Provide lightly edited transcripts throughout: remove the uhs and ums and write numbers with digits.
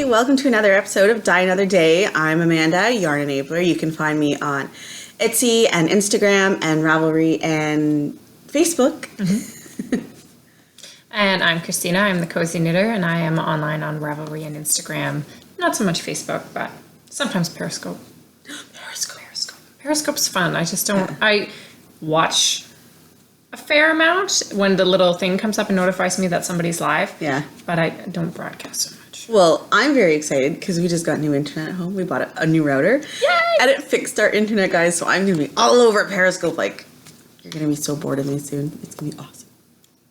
welcome to another episode of Die Another Day. I'm Amanda, Yarn Enabler. You can find me on Etsy and Instagram and Ravelry and Facebook. Mm-hmm. And I'm Christina. I'm the Cozy Knitter, and I am online on Ravelry and Instagram. Not so much Facebook, but sometimes Periscope. Periscope's fun. I just don't... I watch a fair amount when the little thing comes up and notifies me that somebody's live. Yeah. But I don't broadcast so much. Well, I'm very excited because we just got new internet at home. We bought a new router. Yay! And it fixed our internet, guys, so I'm going to be all over Periscope. Like, you're going to be so bored of me soon. It's going to be awesome.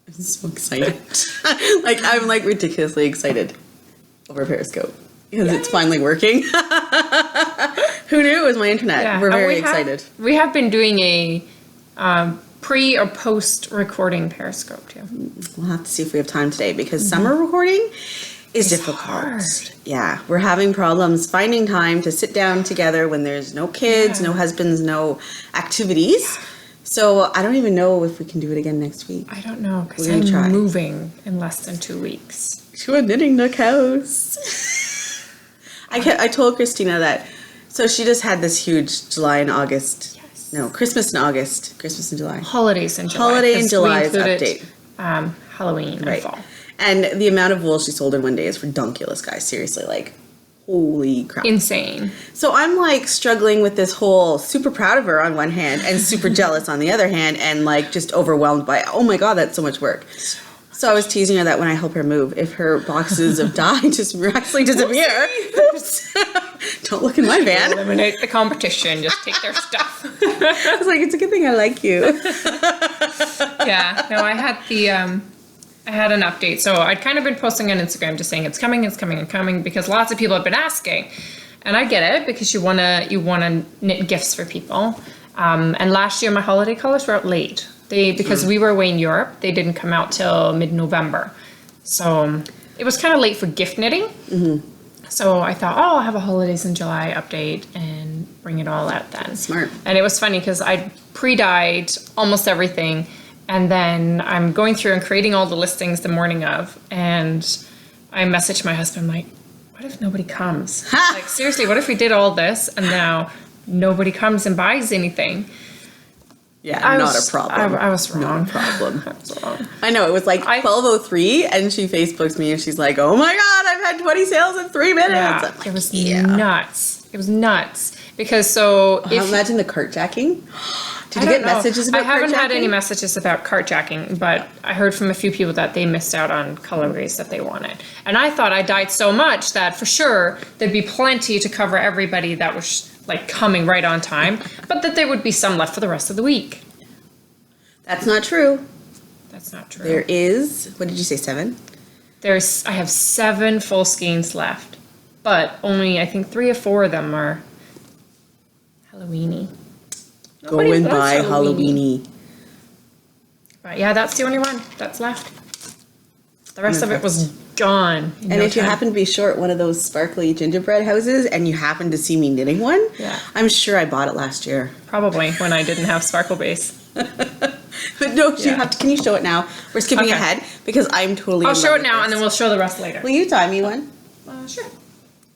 I'm so excited. I'm ridiculously excited over Periscope because it's finally working. Who knew it was my internet? Yeah. We're very excited. We have been doing a pre or post recording Periscope too. We'll have to see if we have time today because summer recording is difficult. Hard. Yeah, we're having problems finding time to sit down together when there's no kids, no husbands, no activities. Yeah. So I don't even know if we can do it again next week. I don't know because I'm moving in less than 2 weeks to a knitting nook house. I told Christina that. So she just had this huge July and August. Yes. No, Christmas and August. Christmas and July. Holidays in July. Holiday in July's update. Halloween and fall. And the amount of wool she sold in one day is ridiculous, guys. Seriously, holy crap. Insane. So I'm struggling with this whole super proud of her on one hand and super jealous on the other hand and just overwhelmed by, oh my God, that's so much work. So I was teasing her that when I help her move, if her boxes of dye just miraculously disappear, oops, don't look in my van. Eliminate the competition. Just take their stuff. I was it's a good thing I like you. Yeah. No, I had an update. So I'd kind of been posting on Instagram just saying it's coming, because lots of people have been asking. And I get it because you wanna knit gifts for people. And last year my holiday colors were out late. Because we were away in Europe, they didn't come out till mid-November. So it was kind of late for gift knitting. Mm-hmm. So I thought, I'll have a holidays in July update and bring it all out then. Smart. And it was funny because I pre-dyed almost everything. And then I'm going through and creating all the listings the morning of. And I messaged my husband, what if nobody comes? Seriously, what if we did all this and now nobody comes and buys anything? Yeah, not a problem. I was wrong. No problem. I was wrong. I know, it was 12:03 and she Facebooks me and she's like, oh my God, I've had 20 sales in 3 minutes. Yeah, it was nuts. It was nuts. Because so imagine the cart jacking. Did you get messages about cart jacking? I haven't had any messages about cart jacking, but I heard from a few people that they missed out on colorways that they wanted. And I thought I dyed so much that for sure there'd be plenty to cover everybody that was coming right on time, but that there would be some left for the rest of the week. That's not true. That's not true. There is, what did you say, 7? I have 7 full skeins left, but only I think 3 or 4 of them are Halloweeny. Going by Halloweeny. But yeah, that's the only one that's left. The rest of it was gone. And if you happen to be short one of those sparkly gingerbread houses and you happen to see me knitting one, I'm sure I bought it last year. Probably when I didn't have sparkle base. But no, you have to. Can you show it now? We're skipping ahead because I'm totally. I'll show it now and then we'll show the rest later. Will you tie me one? Sure.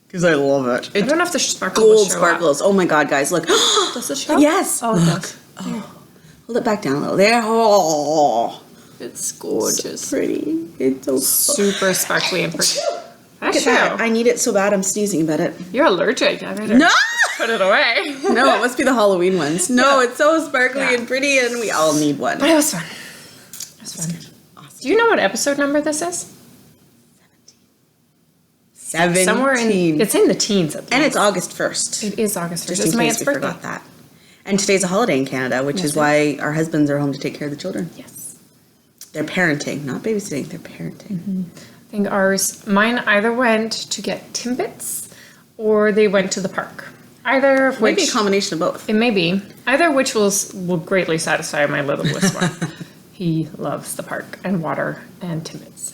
Because I love it. I don't know if the sparkles gold sparkles. Oh my God, guys, look. Does it show? Yes. Oh, it does. Oh. Hold it back down a little. There. Oh. It's gorgeous. So pretty. It's so super sparkly and pretty. Look at that. I need it so bad I'm sneezing about it. You're allergic. I better put it away. No, it must be the Halloween ones. No, it's so sparkly and pretty and we all need one. But it was fun. It was fun. Awesome. Do you know what episode number this is? 17. Somewhere it's in the teens at least. And it's August 1st. It is August 1st. Just in case we forgot that. And today's a holiday in Canada, which is why our husbands are home to take care of the children. Yes. They're parenting, not babysitting. They're parenting. Mm-hmm. I think mine either went to get Timbits or they went to the park. Either of which... Maybe a combination of both. It may be. Either of which will greatly satisfy my little whisper. He loves the park and water and Timbits.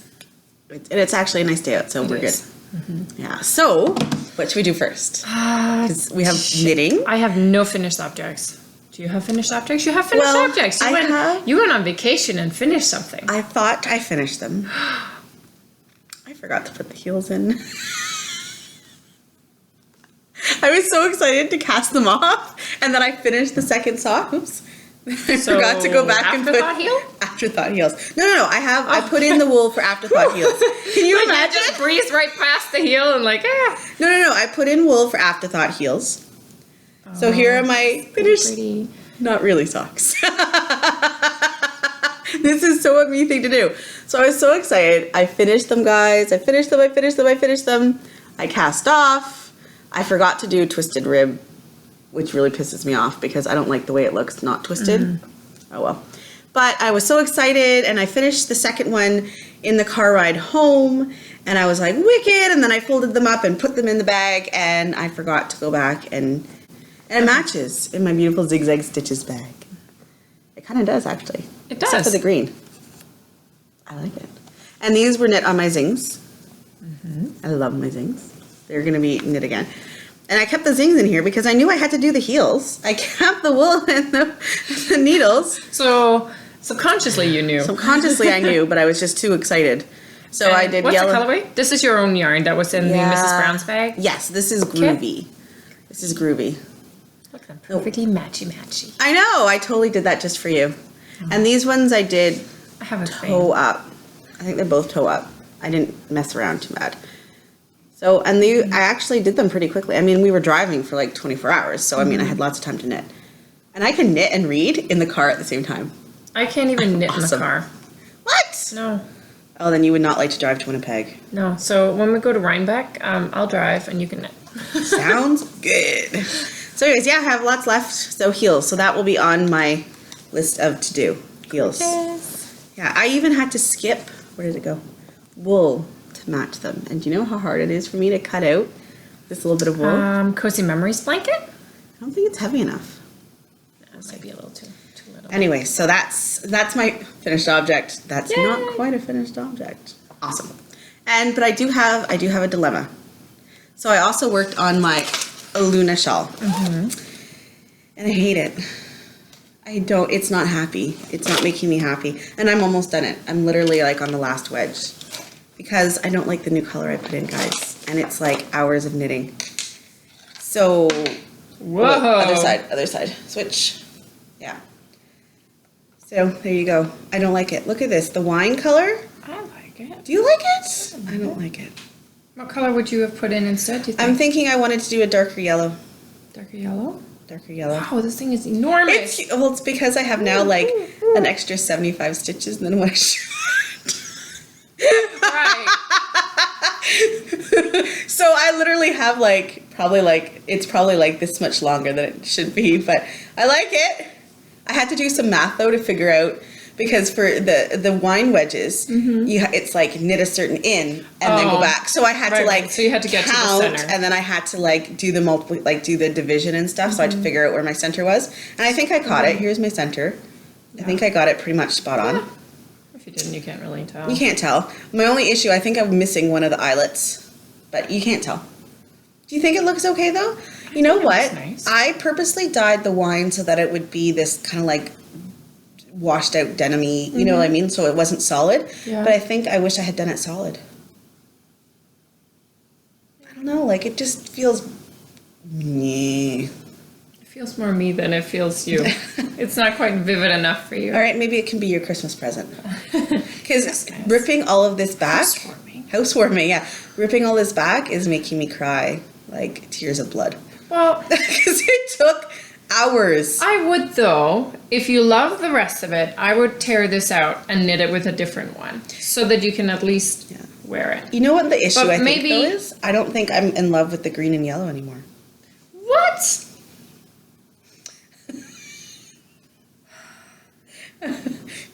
And it's actually a nice day out, so we're good. Mm-hmm. Yeah. So, what should we do first? Because we have knitting. I have no finished objects. Do you have finished objects? You have finished objects. You went on vacation and finished something. I thought I finished them. I forgot to put the heels in. I was so excited to cast them off, and then I finished the second sock. Oops. I forgot to go back and put afterthought heel? afterthought heels. No. I put in the wool for afterthought heels. Can you imagine? Just breeze right past the heel and like, No. I put in wool for afterthought heels. So here are my finished. Pretty. Not really socks. This is so a me thing to do. So I was so excited. I finished them, guys. I finished them. I cast off. I forgot to do twisted rib, which really pisses me off because I don't like the way it looks not twisted. Oh well. But I was so excited, and I finished the second one in the car ride home, and I was like, wicked, and then I folded them up and put them in the bag, and I forgot to go back, and it matches in my beautiful zigzag stitches bag. It kind of does, actually. It does. Except for the green. I like it. And these were knit on my zings. I love my zings. They're going to be knit again. And I kept the zings in here because I knew I had to do the heels. I kept the wool and the needles. So subconsciously you knew. Subconsciously I knew, but I was just too excited. So I did yellow. What's the colorway? This is your own yarn that was in the Mrs. Brown's bag? Yes, this is groovy. This is groovy. Look at them. Perfectly matchy. I know. I totally did that just for you. And these ones I did I have a toe up. I think they're both toe up. I didn't mess around too bad. So, and I actually did them pretty quickly. I mean, we were driving for like 24 hours. So, I mean, I had lots of time to knit. And I can knit and read in the car at the same time. I can't even knit in the car. What? No. Oh, then you would not like to drive to Winnipeg. No. So when we go to Rhinebeck, I'll drive and you can knit. Sounds good. So anyways, yeah, I have lots left. So heels. So that will be on my list of to-do. Heels. Yes. Yeah, I even had to skip, where did it go? Wool to match them. And do you know how hard it is for me to cut out this little bit of wool? Cozy Memories blanket? I don't think it's heavy enough. That might be a little too little. Anyway, so that's my finished object. That's not quite a finished object. Awesome. But I do have a dilemma. So I also worked on my Luna shawl. And I hate it. It's not happy. It's not making me happy. And I'm almost done it. I'm literally like on the last wedge because I don't like the new color I put in, guys. And it's like hours of knitting. So, whoa. Other side, switch. Yeah. So there you go. I don't like it. Look at this, the wine color. I like it. Do you like it? I don't like it. What color would you have put in instead, do you think? I'm thinking I wanted to do a darker yellow. Darker yellow? Darker yellow. Wow, this thing is enormous. It's because I have now like an extra 75 stitches than what I should. Right. So I literally have it's probably like this much longer than it should be, but I like it. I had to do some math though to figure out, because for the wine wedges, it's like knit a certain in and then go back. So I had to so you had to get count, to the center, and then I had to do the do the division and stuff. So I had to figure out where my center was, and I think I caught it. Here's my center. I think I got it pretty much spot on. If you didn't, you can't really tell. You can't tell. My only issue, I think I'm missing one of the eyelets, but you can't tell. Do you think it looks okay though? You know what? Nice. I purposely dyed the wine so that it would be this kind of like washed out denim-y, you know what I mean? So it wasn't solid. Yeah. But I think I wish I had done it solid. I don't know, like it just feels meh. It feels more me than it feels you. It's not quite vivid enough for you. All right, maybe it can be your Christmas present. Because ripping all of this back, housewarming, yeah. Ripping all this back is making me cry like tears of blood. Well, because it took hours. I would though, if you love the rest of it, I would tear this out and knit it with a different one so that you can at least wear it. You know what the issue I think maybe, though is? I don't think I'm in love with the green and yellow anymore. What?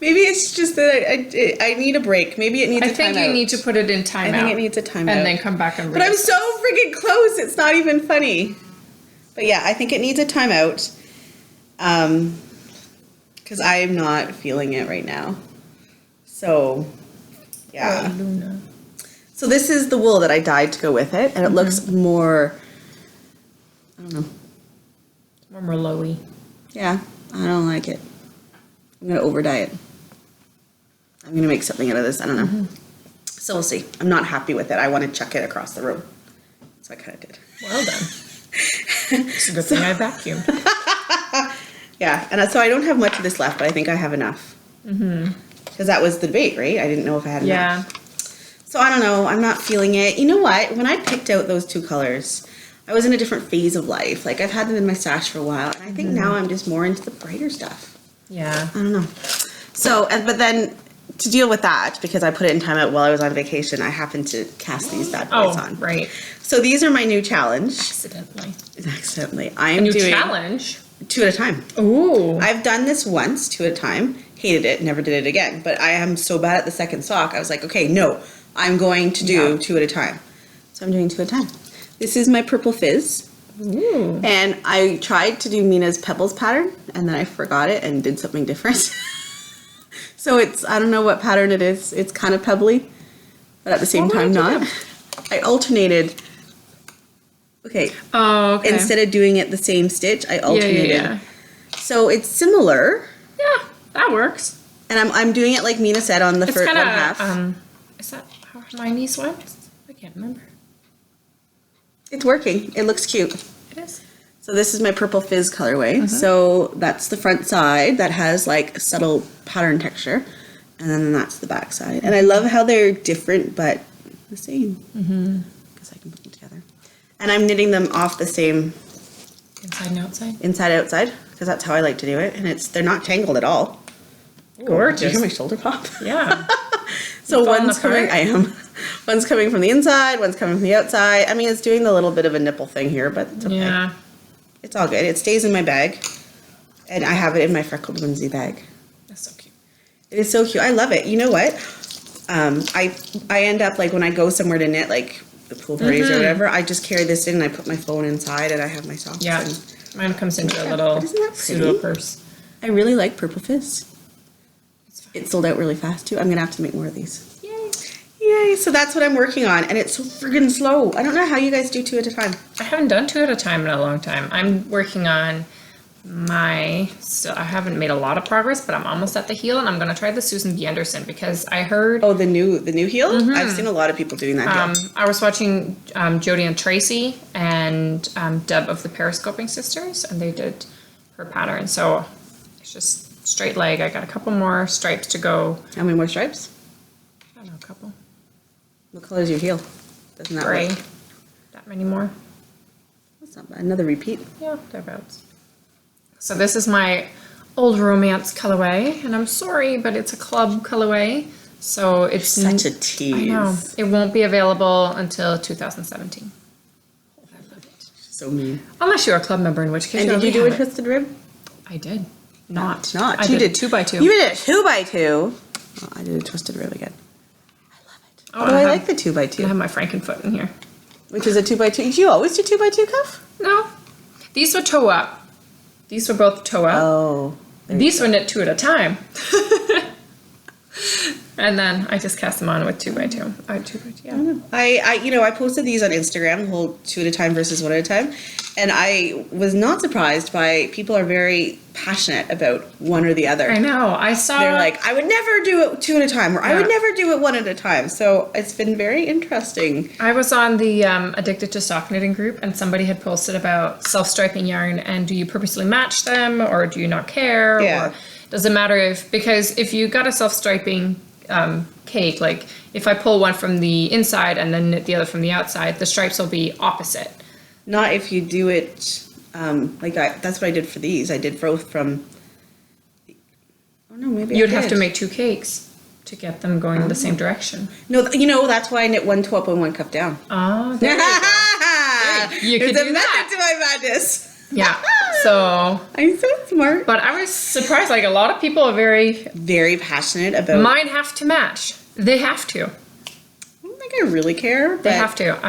Maybe it's just that I need a break. Maybe it needs a timeout. I think you need to put it in timeout. I think it needs a timeout. And then come back and read But I'm so freaking close. It's not even funny. But yeah, I think it needs a timeout. Because I am not feeling it right now. So, yeah. Oh, Luna. So this is the wool that I dyed to go with it. And it looks more, I don't know. More Merlot-y. Yeah, I don't like it. I'm going to over dye it. I'm going to make something out of this. I don't know. So we'll see. I'm not happy with it. I want to chuck it across the room. So I kind of did. Well done. It's a good thing I vacuumed. Yeah, and so I don't have much of this left, but I think I have enough. Because that was the debate, right? I didn't know if I had enough. So I don't know. I'm not feeling it. You know what? When I picked out those two colors, I was in a different phase of life. Like, I've had them in my stash for a while, and I think now I'm just more into the brighter stuff. Yeah. I don't know. So, but then to deal with that, because I put it in timeout while I was on vacation, I happened to cast these bad boys on. Right. So these are my new challenge. Accidentally. I am doing challenge? 2 at a time. Ooh. I've done this once, 2 at a time. Hated it, never did it again. But I am so bad at the second sock, I was like, okay, no, I'm going to do 2 at a time. So I'm doing 2 at a time. This is my Purple Fizz. Ooh. And I tried to do Mina's Pebbles pattern, and then I forgot it and did something different. So it's, I don't know what pattern it is. It's kind of pebbly, but at the same time not. I alternated. Okay. Oh, okay. Instead of doing it the same stitch, I alternated. Yeah. So it's similar. Yeah, that works. And I'm doing it like Mina said on the first one half. Is that how Hermione's went? I can't remember. It's working. It looks cute. It is. So this is my Purple Fizz colorway. So that's the front side that has like subtle pattern texture. And then that's the back side. And I love how they're different but the same. Because I can put them together. And I'm knitting them off the same Inside and outside? inside outside because that's how I like to do it. And they're not tangled at all. Gorgeous. Did you hear my shoulder pop? Yeah. So one's coming, I am. One's coming from the inside, one's coming from the outside. I mean, it's doing the little bit of a nipple thing here, but it's okay. Yeah. It's all good. It stays in my bag. And I have it in my freckled onesie bag. That's so cute. It is so cute. I love it. You know what? I end up, like, when I go somewhere to knit, like, the pool parties or whatever, I just carry this in and I put my phone inside and I have my socks. Yeah. And Mine comes into a little Isn't that pretty? pseudo purse. I really like Purple Fizz. It sold out really fast, too. I'm going to have to make more of these. Yay. Yay. So that's what I'm working on. And it's so friggin' slow. I don't know how you guys do 2 at a time. I haven't done 2 at a time in a long time. I'm working on so I haven't made a lot of progress, but I'm almost at the heel, and I'm going to try the Susan B. Anderson because I heard... Oh, the new heel? I've seen a lot of people doing that heel. I was watching Jodie and Tracy and Deb of the Periscoping Sisters, and they did her pattern. So it's just straight leg. I got a couple more stripes to go. How many more stripes? I don't know, a couple. What color is your heel? Doesn't that Gray. work? That many more. That's not bad. Another repeat. Yeah, thereabouts. So this is my Old Romance colorway, and I'm sorry, but it's a club colorway, so it's Such a tease. I know. It won't be available until 2017. I love it. So mean. Unless you're a club member, in which case And you did you do a already have it. twisted rib? I did. Not. Not. I You did did 2x2. You did a 2x2. Oh, I did a twisted rib again. I love it. Oh, Oh, I have- like the I 2x2. have my Frankenfoot in here. Which is a 2x2. Did you always do 2x2 cuff? No. These were toe up. These were both toe up. Oh. These were knit 2 at a time. And then I just cast them on with 2x2. 2x2, yeah. I posted these on Instagram, the whole 2 at a time versus 1 at a time. And I was not surprised by people are very passionate about one or the other. I know. I saw. They're like, I would never do it 2 at a time, or I would never do it 1 at a time. So it's been very interesting. I was on the Addicted to Sock Knitting group, and somebody had posted about self-striping yarn, and do you purposely match them, or do you not care? Yeah. Or does it matter because if you got a self-striping cake, like if I pull one from the inside and then knit the other from the outside, the stripes will be opposite. Not if you do it, that's what I did for these. I did both from, oh no, maybe You'd I have to did. make 2 cakes to get them going in the same direction. No, that's why I knit 1 toe up and 1 cup down. Oh, there you go. You could There's do a that. method to my madness. Yeah. So, I'm so smart. but I was surprised. Like a lot of people are Very passionate about. mine have to match. They have to. I don't think I really care. They but have to.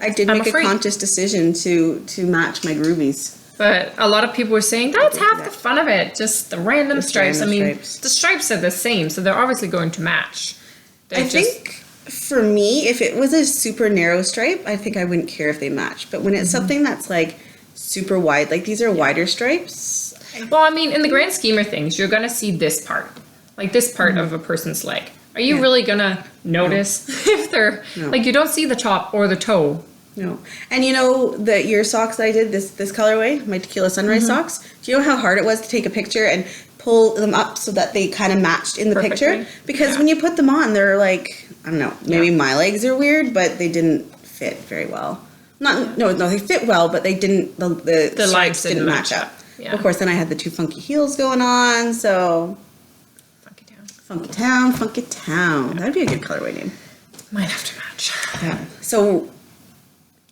I did I'm make afraid. a conscious decision to match my groovies. But a lot of people were saying that's do half that. the fun of it. Just the random Just stripes. random I mean, stripes. the stripes are the same, so they're obviously going to match. I think for me, if it was a super narrow stripe, I think I wouldn't care if they match. But when it's something that's like super wide, like these are wider stripes. Well, I mean, in the grand scheme of things, you're going to see this part, like this part of a person's leg. Are you really going to notice if they're No. like you don't see the top or the toe No. And you know your socks that I did, this colorway, my Tequila Sunrise socks, do you know how hard it was to take a picture and pull them up so that they kind of matched in the Perfectly. picture? Because when you put them on, they're like, I don't know, maybe my legs are weird, but they didn't fit very well. No, they fit well, but they didn't, the legs stripes didn't match up. Yeah. Of course, then I had the 2 funky heels going on, so Funky Town. Funky Town. That'd be a good colorway name. Might have to match. Yeah. So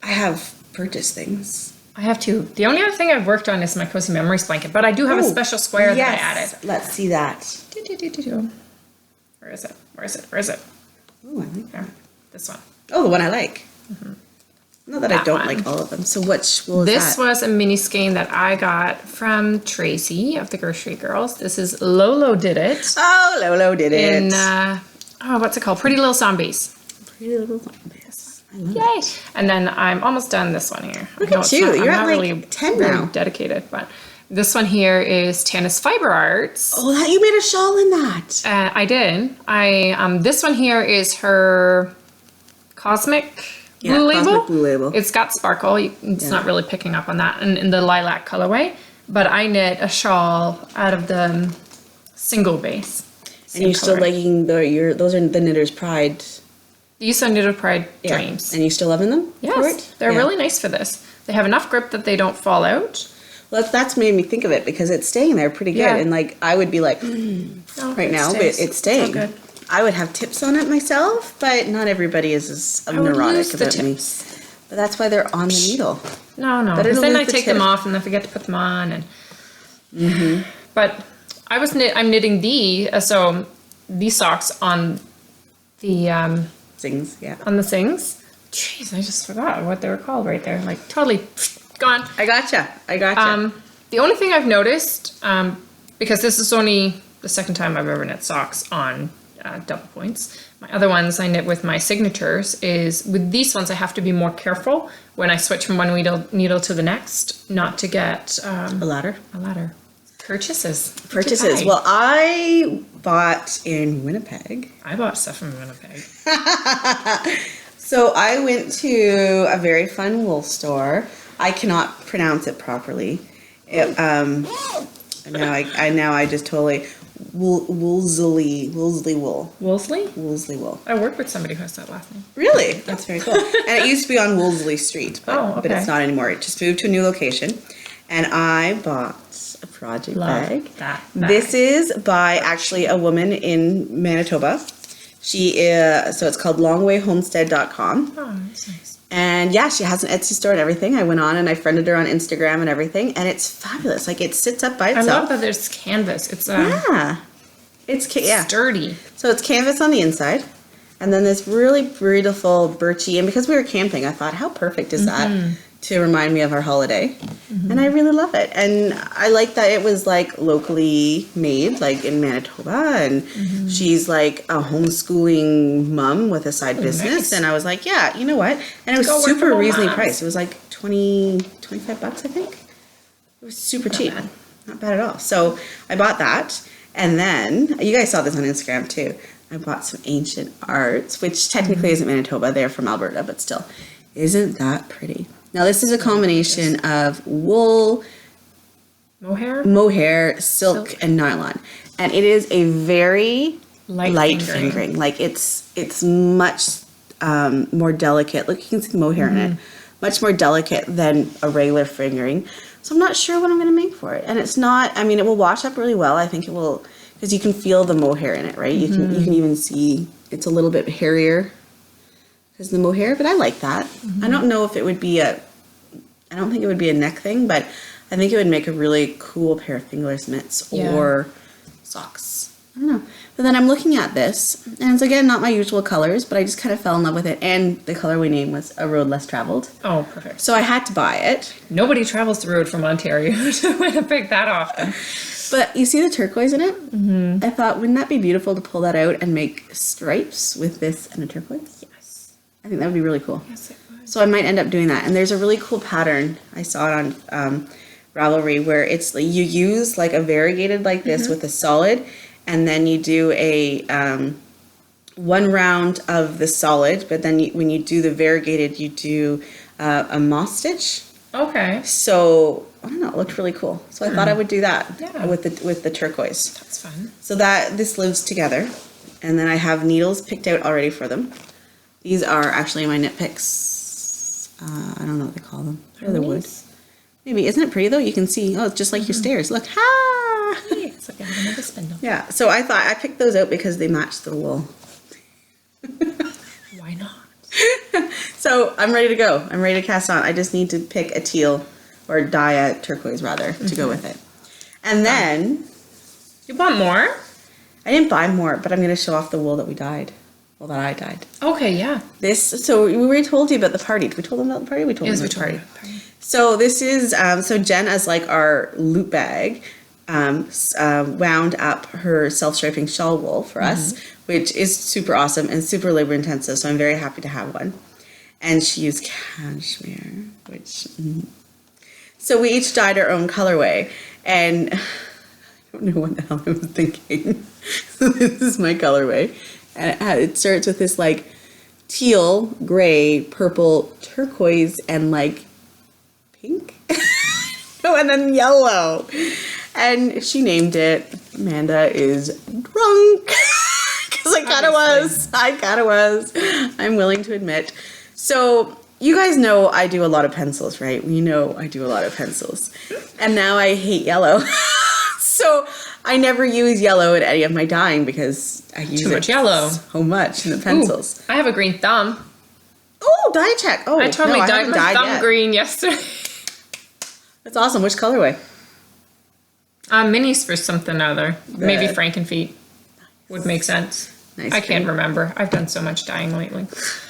I have purchased things. I have two. The only other thing I've worked on is my Cozy Memories blanket, but I do have a special square that I added. Let's see that. Where is it? Ooh, I like There. that. This one. Oh, the one I like. Not that I That don't one. like all of them. So which was This that? was a mini skein that I got from Tracy of the Grocery Girls. This is Lolo Did It. Oh, Lolo did it. In, what's it called? Pretty Little Zombies. Pretty Little Zombies. I love Yay! it. And then I'm almost done this one here. Look I know at it's you. not- You're I'm at not like really 10 very now. dedicated, but this one here is Tannis Fiber Arts. Oh, that you made a shawl in that. I did. This one here is her Cosmic Blue Cosmic Label. Blue Label. It's got sparkle. It's not really picking up on that in the lilac colorway. But I knit a shawl out of the single base. And you're still liking those are the Knitter's Pride. These are Knitted Pride Yeah. Dreams. And you still loving them? for Yes, it? they're Yeah. really nice for this. They have enough grip that they don't fall out. Well, that's made me think of it because it's staying there pretty good. Yeah. And like I would be like Oh, right it now, stays. but it's staying. So good. I would have tips on it myself, but not everybody is as I would neurotic lose the about me. tips. But that's why they're on the needle. No, Better because to then lose I the take them tip. off and I forget to put them on. And But I'm knitting these socks on the Things, yeah. things. Jeez, I just forgot what they were called right there. Like totally gone. I gotcha. The only thing I've noticed, because this is only the second time I've ever knit socks on double points. My other ones I knit with my signatures is with these ones I have to be more careful when I switch from one needle to the next, not to get A ladder. a ladder. Purchases. Purchases. Well, I bought in Winnipeg. I bought stuff from Winnipeg. So I went to a very fun wool store. I cannot pronounce it properly. Now I just totally Woolsley wool. Wolseley? Wool. I work with somebody who has that last name. Really? That's very cool. And it used to be on Wolseley Street, but okay. it's not anymore. It just moved to a new location. And I bought a project bag. That bag. This is by actually a woman in Manitoba. She is, so it's called longwayhomestead.com. Oh, that's nice. And yeah, she has an Etsy store and everything. I went on and I friended her on Instagram and everything. And it's fabulous. Like it sits up by I itself. love that there's canvas. It's Yeah. It's sturdy. So it's canvas on the inside, and then this really beautiful birchy. And because we were camping, I thought, how perfect is that to remind me of our holiday? And I really love it. And I like that it was like locally made, like in Manitoba. And she's like a homeschooling mom with a side business. nice. And I was like, yeah, you know what? And it was Go work super for Mom reasonably Moms. priced. It was like $25, I think. It was super cheap. bad. Not bad at all. So I bought that. And then, you guys saw this on Instagram too. I bought some ancient arts, which technically isn't Manitoba. They're from Alberta, but still. Isn't that pretty? Now, this is a combination of wool, Mohair? mohair, silk, and nylon. And it is a very Light light fingering. fingering. Like, it's much more delicate. Look, you can see the mohair in it. Much more delicate than a regular fingering. So I'm not sure what I'm going to make for it. And it's not, I mean, it will wash up really well. I think it will, because you can feel the mohair in it, right? You can even see it's a little bit hairier because the mohair, but I like that. I don't know if it would be I don't think it would be a neck thing, but I think it would make a really cool pair of fingerless mitts or socks. I don't know. But then I'm looking at this, and it's again not my usual colors, but I just kind of fell in love with it. And the colorway name was A Road Less Traveled. Oh, perfect. So I had to buy it. Nobody travels the road from Ontario to Winnipeg that often. But you see the turquoise in it? I thought, wouldn't that be beautiful to pull that out and make stripes with this and a turquoise? Yes. I think that would be really cool. Yes, it was. So I might end up doing that. And there's a really cool pattern. I saw it on Ravelry where it's like you use like a variegated like this with a solid, and then you do a one round of the solid, but then when you do the variegated, you do a moss stitch. Okay. So I don't know, it looked really cool. So I thought I would do that with the turquoise. That's fun. So this lives together, and then I have needles picked out already for them. These are actually my knit picks. I don't know what they call them. They're the wood. Maybe, isn't it pretty though? You can see. Oh, it's just like your stairs. Look, ha! It's like another spindle. Yeah. So I thought I picked those out because they match the wool. Why not? So I'm ready to go. I'm ready to cast on. I just need to pick a teal or dye a turquoise rather to go with it. And then You want more? I didn't buy more, but I'm going to show off the wool that we dyed. Well, that I dyed. Okay, yeah. So we already told you about the party. Did we told them about the party? We told them about the party. So this is, so Jen, as like our loop bag, wound up her self-striping shawl wool for us, which is super awesome and super labor intensive. So I'm very happy to have one. And she used cashmere, which, so we each dyed our own colorway. And I don't know what the hell I was thinking. So this is my colorway. And it starts with this like teal, gray, purple, turquoise, and like pink. Oh, and then yellow. And she named it Amanda is Drunk. Because I kind of was. I'm willing to admit. So you guys know I do a lot of pencils, right? We know I do a lot of pencils. And now I hate yellow. So I never use yellow in any of my dyeing because I use Too much yellow. So much in the pencils. Ooh, I have a green thumb. Oh, dye check. Oh, I totally dyed my thumb yet. green yesterday. That's awesome. Which colorway? Minis for something or other. Maybe Frankenfeet would make sense. Nice I can't green. remember. I've done so much dyeing lately.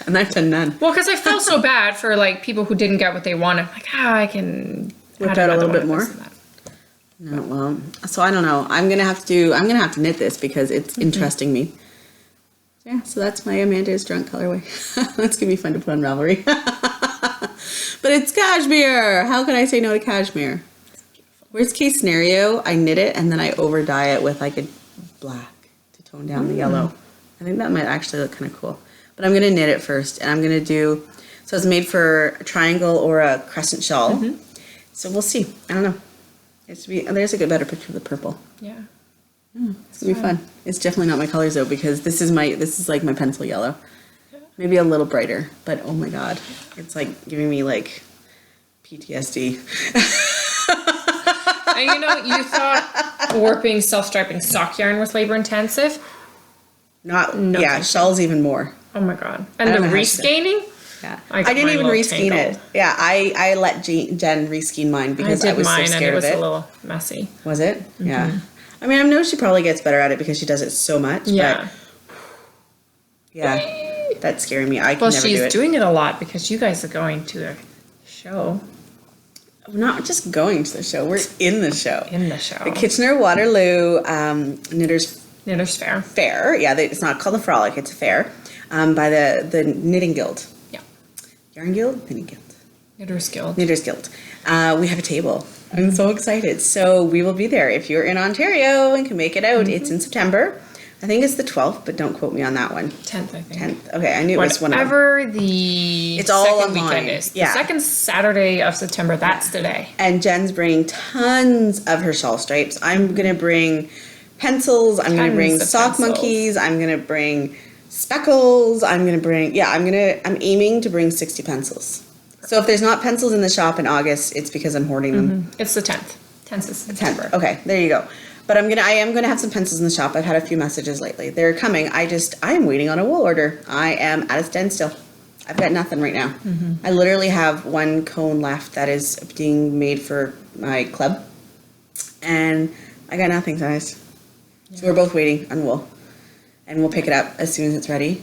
And I've done none. Well, because I feel so bad for like people who didn't get what they wanted. Like, I can Whip add out a another little one bit of more? this and that. No, well, so I don't know. I'm gonna have to knit this because it's interesting me. Yeah, so that's my Amanda is Drunk colorway. That's gonna be fun to put on Ravelry. But it's cashmere. How can I say no to cashmere? Worst case scenario, I knit it and then I over dye it with like a black to tone down the yellow. I think that might actually look kind of cool. But I'm gonna knit it first, and I'm gonna do. So it's made for a triangle or a crescent shawl. So we'll see. I don't know. There's a better picture of the purple. Yeah. It's gonna be fun. It's definitely not my colors though, because this is like my pencil yellow. Maybe a little brighter, but oh my god, it's like giving me like PTSD. And you thought warping self-striping sock yarn was labor intensive. Yeah, shawl's even more. Oh my god. And I don't the know how to rescanning? Yeah, I I didn't even mine a little reskein it. tangled. Yeah, I let Jen reskein mine because I, did was mine so and scared it was of it. a little messy. Was it? Yeah. I mean, I know she probably gets better at it because she does it so much. Yeah. But yeah, that's scaring me. I can Well, never do she's it. doing it a lot because you guys are going to a show. We're not just going to the show. We're in the show. In the show. The Kitchener-Waterloo Knitters Fair. Fair. Yeah, it's not called the Frolic. It's a fair by the Knitting Guild. Yeah. Yarn Guild? Knitting Guild. Knitters Guild. Knitters Guild. We have a table. I'm so excited. So we will be there. If you're in Ontario and can make it out, it's in September. I think it's the 12th, but don't quote me on that one. 10th, I think. 10th. Okay, I knew it was one of them. Whatever the It's all second online. weekend is. Yeah. The second Saturday of September, that's today. And Jen's bringing tons of her shawl stripes. I'm going to bring pencils. I'm going to bring Tons of sock pencils. monkeys. I'm going to bring speckles. I'm going to bring, I'm aiming to bring 60 pencils. So if there's not pencils in the shop in August, it's because I'm hoarding them. It's the 10th. 10th is September. 10th. Okay, there you go. But I am gonna have some pencils in the shop. I've had a few messages lately. They're coming. I am waiting on a wool order. I am at a standstill. I've got nothing right now. I literally have one cone left that is being made for my club, and I got nothing, guys. So we're both waiting on wool, and we'll pick it up as soon as it's ready,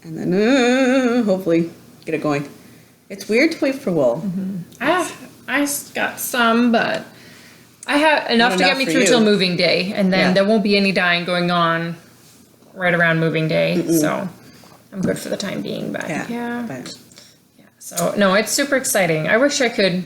and then hopefully get it going. It's weird to wait for wool. I got some, but I have enough to get me for through you. till moving day, and then Yeah. there won't be any dyeing going on right around moving day. So I'm good for the time being. But But so no, it's super exciting. I wish I could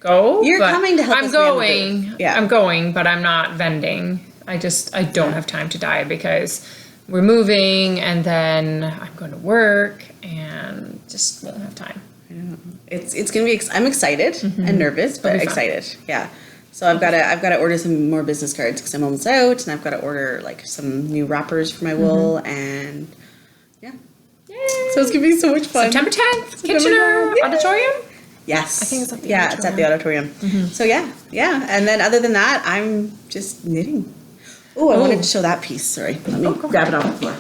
go. You're but coming to help I'm us man the going. booth. Yeah. I'm going, but I'm not vending. I don't have time to dye because we're moving, and then I'm going to work, and just won't have time. I know. It's gonna be. I'm excited and nervous, but excited. Yeah. So I've got to order some more business cards because I'm almost out, and I've got to order like some new wrappers for my wool, and yeah. Yay. So it's gonna be so much fun. September 10th, Kitchener Auditorium. Yes. I think it's at the auditorium. It's at the auditorium. So yeah. And then other than that, I'm just knitting. Oh, I wanted to show that piece. Sorry, let me grab it off the floor.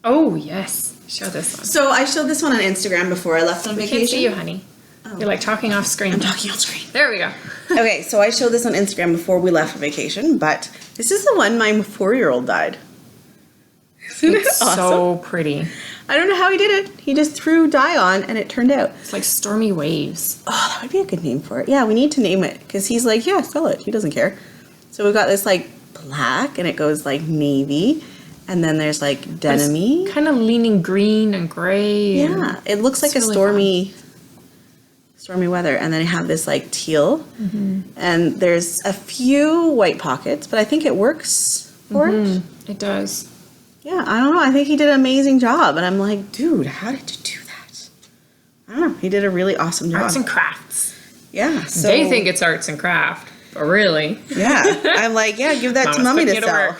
Oh yes, show this one. So I showed this one on Instagram before I left on vacation. Can't see you, honey. You're like talking off screen. I'm talking on screen. There we go. Okay, so I showed this on Instagram before we left for vacation, but this is the one my 4-year-old dyed. Isn't it awesome? So pretty. I don't know how he did it. He just threw dye on and it turned out. It's like Stormy Waves. Oh, that would be a good name for it. Yeah, we need to name it because he's like, yeah, sell it. He doesn't care. So we've got this like black and it goes like navy. And then there's like denim-y. Kind of leaning green and gray. Yeah, it looks like a really stormy weather. And then I have this like teal. And there's a few white pockets, but I think it works for it. It does. Yeah, I don't know. I think he did an amazing job. And I'm like, dude, how did you do that? I don't know. He did a really awesome job. Arts and crafts. Yeah. So They think it's arts and craft, but really. Yeah. I'm like, yeah, give that to mommy to sell.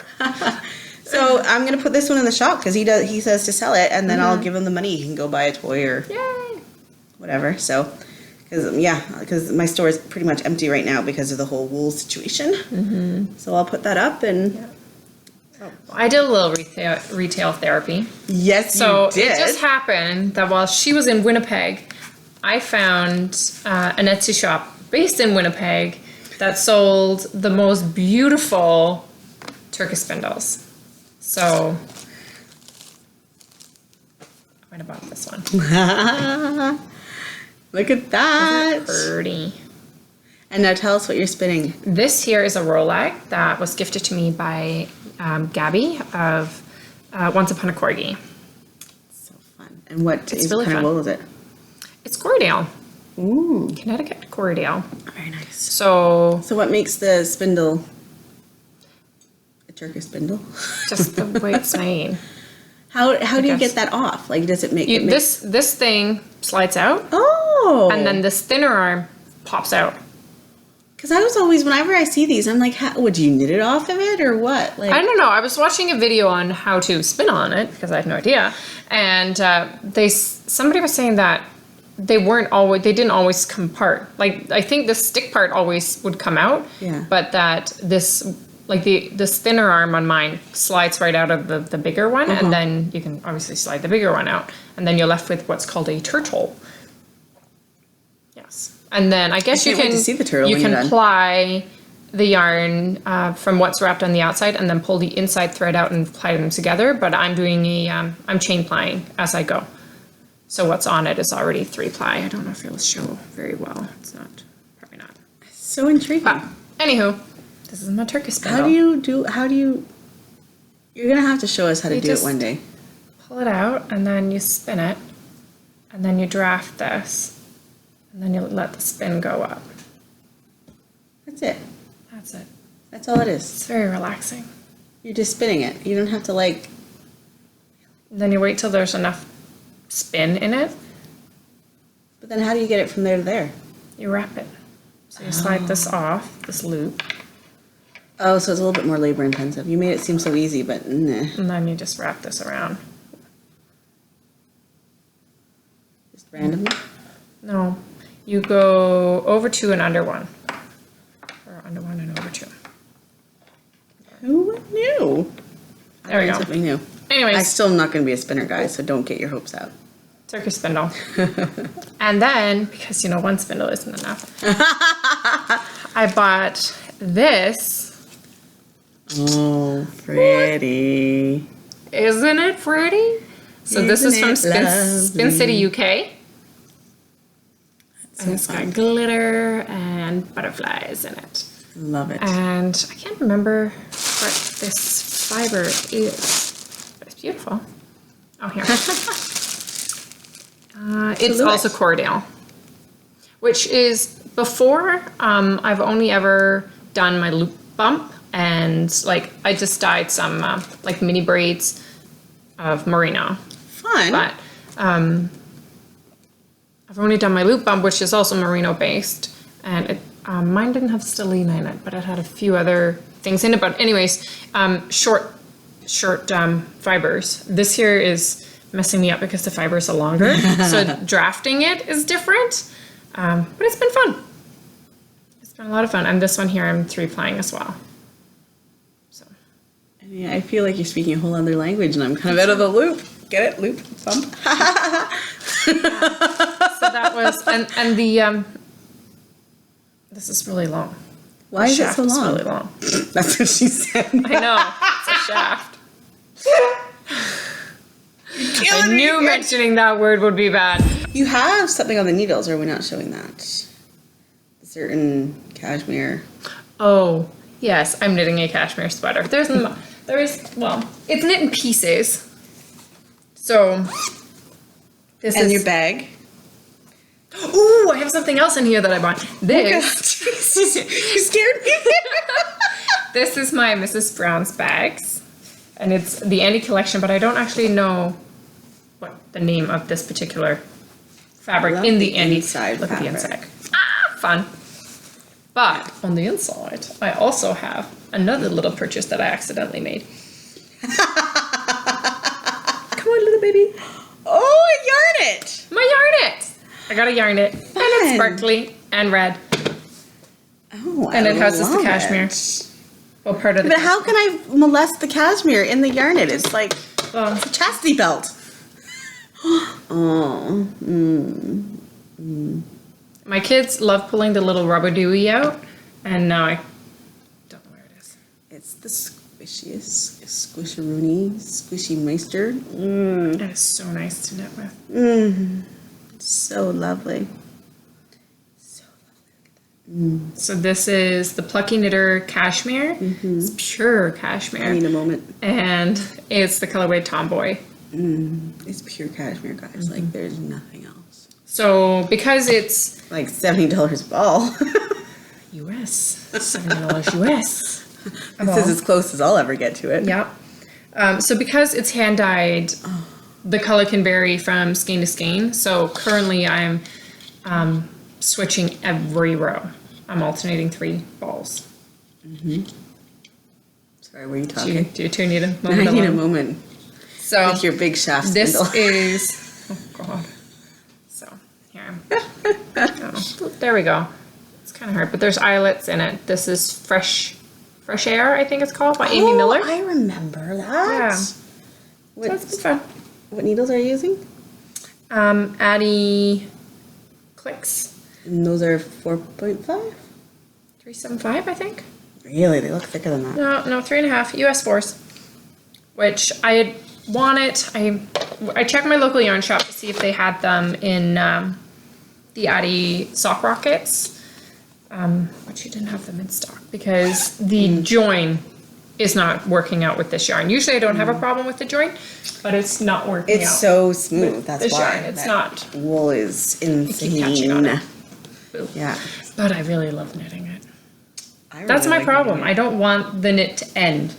So I'm going to put this one in the shop because he says to sell it, and then I'll give him the money. He can go buy a toy or whatever. So, because my store is pretty much empty right now because of the whole wool situation. So I'll put that up and... I did a little retail therapy. Yes, so you did. It just happened that while she was in Winnipeg, I found an Etsy shop based in Winnipeg that sold the most beautiful Turkish spindles. So I might have bought this one. Look at that. Pretty. And now tell us what you're spinning. This here is a Rolag that was gifted to me by Gabby of Once Upon a Corgi. So fun. And what really kind fun. of wool is it? It's Corriedale. Ooh. Connecticut Corriedale. Very nice. So what makes the spindle a Turkish spindle? just the way it's made. How do you guess. get that off? Like, does it make... This thing slides out. Oh! And then this thinner arm pops out. Because I was always, whenever I see these, I'm like, would you knit it off of it or what? Like, I don't know. I was watching a video on how to spin on it because I had no idea. And somebody was saying that they didn't always come apart. Like, I think the stick part always would come out. Yeah. But that this thinner arm on mine slides right out of the bigger one. And then you can obviously slide the bigger one out. And then you're left with what's called a turtle. Yes. And then I guess I can't wait to see the turtle you when can you're done. ply the yarn from what's wrapped on the outside and then pull the inside thread out and ply them together. But I'm doing I'm chain plying as I go. So what's on it is already 3-ply. I don't know if it'll show very well. It's not, probably not. so intriguing. But anywho, this is my Turkish spindle. How do you, you're going to have to show us how to You do it just- one day. Pull it out and then you spin it and then you draft this and then you let the spin go up. That's it. That's it. That's all it is. It's very relaxing. You're just spinning it. You don't have to like... And then you wait till there's enough spin in it. But then how do you get it from there to there? You wrap it. So you slide this off, this loop, Oh, so it's a little bit more labor intensive. You made it seem so easy, but nah. and then you just wrap this around. Just randomly. No, you go over 2 and under 1. Or under 1 and over 2. Who knew? There we go. Something new. Anyways, I'm still not going to be a spinner, guys, so don't get your hopes out. Turkish spindle. And then, because one spindle isn't enough, I bought this. Oh, pretty. Isn't it pretty? So this is from Isn't it Spin City, UK. So And it's fun. got glitter and butterflies in it. Love it. And I can't remember what this fiber is, but it's beautiful. Oh, here. It's Louis. also Corriedale, which is before I've only ever done my loop bump, and like I just dyed some like mini braids of merino. Fun. But I've only done my loop bump, which is also merino based, and it, mine didn't have stellina in it, but it had a few other things in it. But anyways, short fibers. This here is messing me up because the fibers are longer, so drafting it is different. But it's been fun. It's been a lot of fun, and this one here I'm 3-plying as well. So Yeah, I feel like you're speaking a whole other language, and I'm kind of out of the loop. Get it? Loop bump. So that was, and the this is really long. Why is it so Shaft is long? really long. That's what she said. I know, it's a shaft. I knew mentioning that word would be bad. You have something on the needles, or are we not showing that? A certain cashmere. Oh, yes, I'm knitting a cashmere sweater. There is, well, it's knit in pieces. So, this And is... your bag. Ooh, I have something else in here that I bought. This... You scared me. This is my Mrs. Brown's bags. And it's the Andy collection, but I don't actually know what the name of this particular fabric Love in the the Andy. inside Look at the fabric. inside. Ah, fun. But on the inside, I also have another little purchase that I accidentally made. Come on, little baby. Oh, yarn it. My yarn it. I got a yarn it. And it's Fun. sparkly and red. Oh, And it has this the love cashmere. it. Well, part of the But how can I molest the cashmere in the yarn it? It's like Well, it's a chastity belt. Oh. my kids love pulling the little rubber dewey out, and now I don't know where it is. It's the squishiest, squishy moisture. It is so nice to knit with. So lovely. So lovely. So this is the Plucky Knitter Cashmere. It's pure cashmere. I need a moment. And it's the colorway Tomboy. It's pure cashmere, guys. Like there's nothing else. So because it's Like $70 a ball. US, $70 US. This is as close as I'll ever get to it. Yep. So because it's hand dyed, the color can vary from skein to skein. So currently I'm switching every row. I'm alternating 3 balls. Sorry, were you Do talking? you two need a I moment? need a alone? moment So with your big shaft this spindle. is, oh God. So here, oh, there we go. It's kind of hard, but there's eyelets in it. This is Fresh Air, I think it's called, by Amy Miller. I remember that. Yeah. What, So it's been fun. what needles are you using? Addy Clicks And those are 4.5? 375, I think. Really? They look thicker than that. No, 3.5 US 4s, which I had wanted. I checked my local yarn shop to see if they had them in the Addy sock rockets, but she didn't have them in stock because the join is not working out with this yarn. Usually I don't have a problem with the join, but it's not working out. It's so smooth. That's this why. yarn, it's that not. Wool is keep catching on insane. it. Boo. Yeah. But I really love knitting it. I That's really my like problem. knitting I it. don't want the knit to end.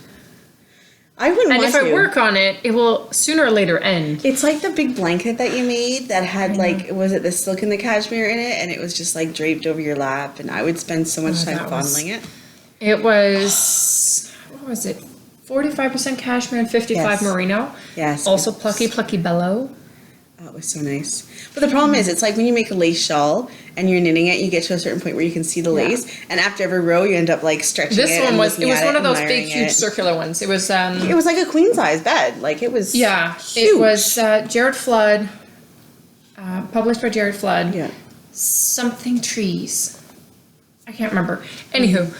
I wouldn't And want if to. I work on it, it will sooner or later end. It's like the big blanket that you made that had like, was it the silk and the cashmere in it? And it was just like draped over your lap. And I would spend so much time that was- fondling it. It was, what was it? 45% cashmere and 55 Yes. merino. Yes. Also plucky bellow. Oh, it was so nice. But the problem is, it's like when you make a lace shawl and you're knitting it, you get to a certain point where you can see the lace. And after every row, you end up like stretching it. This one and was, it looking was at one of those admiring big, huge it. circular ones. It was, It was like a queen size bed. Like it was. yeah, huge. it was Jared Flood, published by Jared Flood. Yeah. Something trees. I can't remember. Anywho,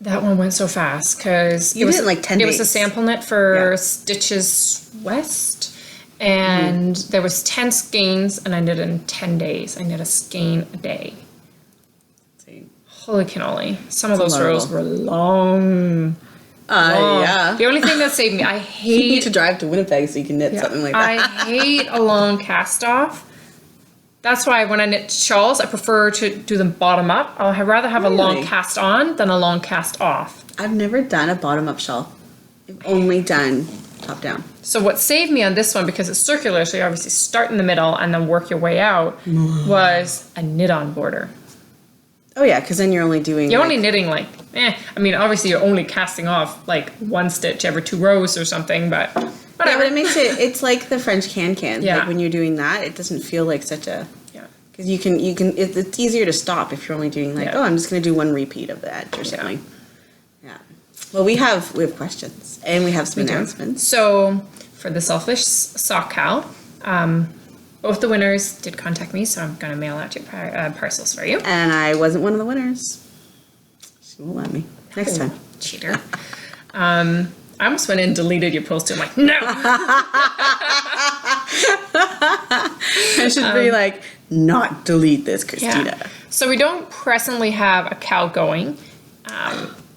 that one went so fast because You did it in like 10 It was a days. sample knit for Yeah. Stitches West, and there was 10 skeins, and I knit in 10 days. I knit a skein a day. Holy cannoli! Some of That's those rows were long. long. Yeah. The only thing that saved me, I You need hate to drive to Winnipeg so you can knit something like that. I hate a long cast off. That's why when I knit shawls, I prefer to do them bottom up. I'll rather have a long Really? cast on than a long cast off. I've never done a bottom up shawl. I've only done top down. So what saved me on this one, because it's circular, so you obviously start in the middle and then work your way out, was a knit-on border. Oh yeah, because then you're only doing. You're only knitting I mean, obviously you're only casting off like one stitch every 2 rows or something, but whatever. Yeah, but it makes it's like the French can. Yeah. Like when you're doing that, it doesn't feel like such a. Yeah. Because you can it's easier to stop if you're only doing I'm just gonna do one repeat of the edge or something. Yeah. Well, we have questions and we have some announcements. So for the Selfish Sock Cowl, both the winners did contact me, so I'm going to mail out your parcels for you. And I wasn't one of the winners. She won't let me. Next time. Cheater. I almost went in and deleted your post too. I'm like, no! I should be like, not delete this, Christina. Yeah. So we don't presently have a cowl going.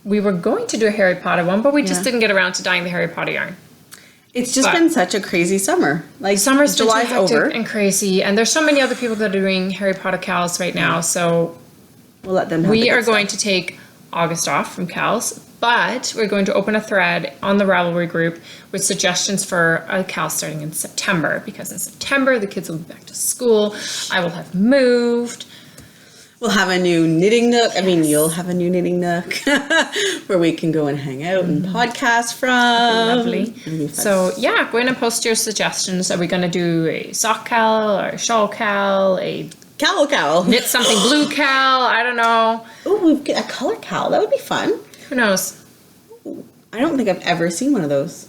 We were going to do a Harry Potter one, but we just didn't get around to dyeing the Harry Potter yarn. It's just been such a crazy summer. Like Summer's July's been too hectic over. and crazy, and there's so many other people that are doing Harry Potter cowls right now. So we'll let them. Have we are going to take August off from cows, but we're going to open a thread on the Ravelry group with suggestions for a cowl starting in September, because in September the kids will be back to school. I will have moved. We'll have a new knitting nook. I mean, you'll have a new knitting nook where we can go and hang out and podcast from. Lovely. So yeah, go in and post your suggestions. Are we going to do a sock cowl or a shawl cowl, a cowl, knit something blue cowl? I don't know. Oh, we've got a color cowl. That would be fun. Who knows? I don't think I've ever seen one of those.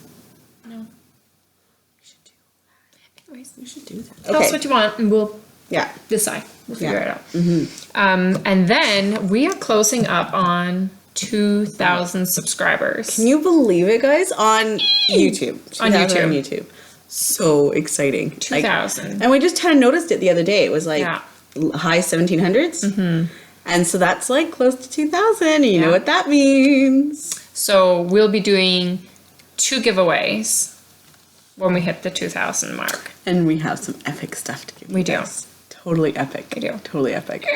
No. We should do that. Anyways, we should do that. Tell us what you want, and we'll decide. We'll figure it out. And then we are closing up on 2,000 subscribers. Can you believe it, guys? On YouTube. On YouTube. So exciting. 2,000. And we just kind of noticed it the other day. It was like high 1700s. Mm-hmm. And so that's like close to 2,000. You know what that means. So we'll be doing 2 giveaways when we hit the 2,000 mark. And we have some epic stuff to give you. We do. Totally epic. We do. Totally epic.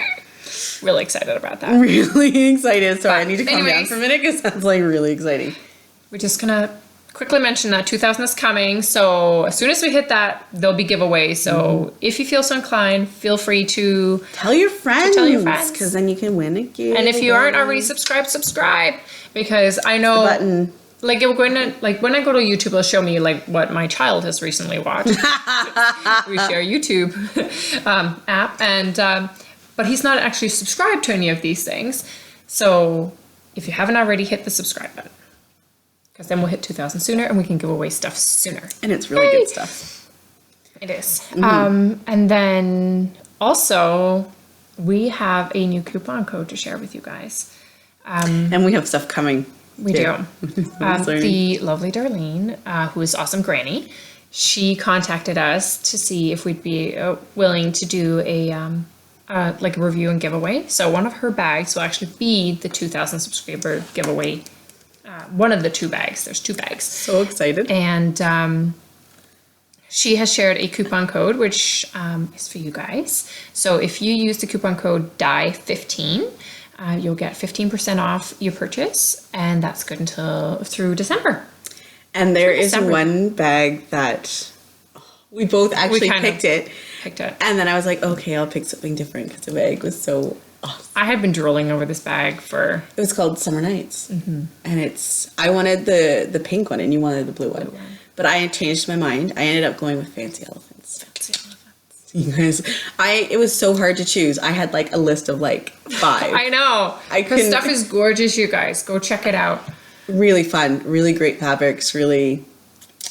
Really excited about that. Really excited. Sorry, I need to calm down for a minute because that's like really exciting. We're just going to quickly mention that 2,000 is coming. So as soon as we hit that, there'll be giveaways. So if you feel so inclined, feel free to tell your friends. Because then you can win a gift. And if you aren't already subscribed, subscribe. Because I know... The button. Like we're going to, like when I go to YouTube, it'll show me like what my child has recently watched. We share YouTube app, and but he's not actually subscribed to any of these things. So if you haven't already, hit the subscribe button, because then we'll hit 2,000 sooner, and we can give away stuff sooner. And it's really good stuff. It is. And then also we have a new coupon code to share with you guys. And we have stuff coming. We do. The lovely Darlene, who is Awesome Granny, she contacted us to see if we'd be willing to do a like a review and giveaway. So one of her bags will actually be the 2,000 subscriber giveaway. One of the 2 bags. There's 2 bags. So excited. And she has shared a coupon code, which is for you guys. So if you use the coupon code DIE15, you'll get 15% off your purchase, and that's good until through December. And there is one bag that we both actually picked it. And then I was like, okay, I'll pick something different because the bag was so awesome. I had been drooling over this bag for... It was called Summer Nights. Mm-hmm. And I wanted the pink one and you wanted the blue one. But I had changed my mind. I ended up going with Fancy Elephants. You guys, it was so hard to choose. I had like a list of like 5. I know. Her stuff is gorgeous, you guys. Go check it out. Really fun. Really great fabrics. Really,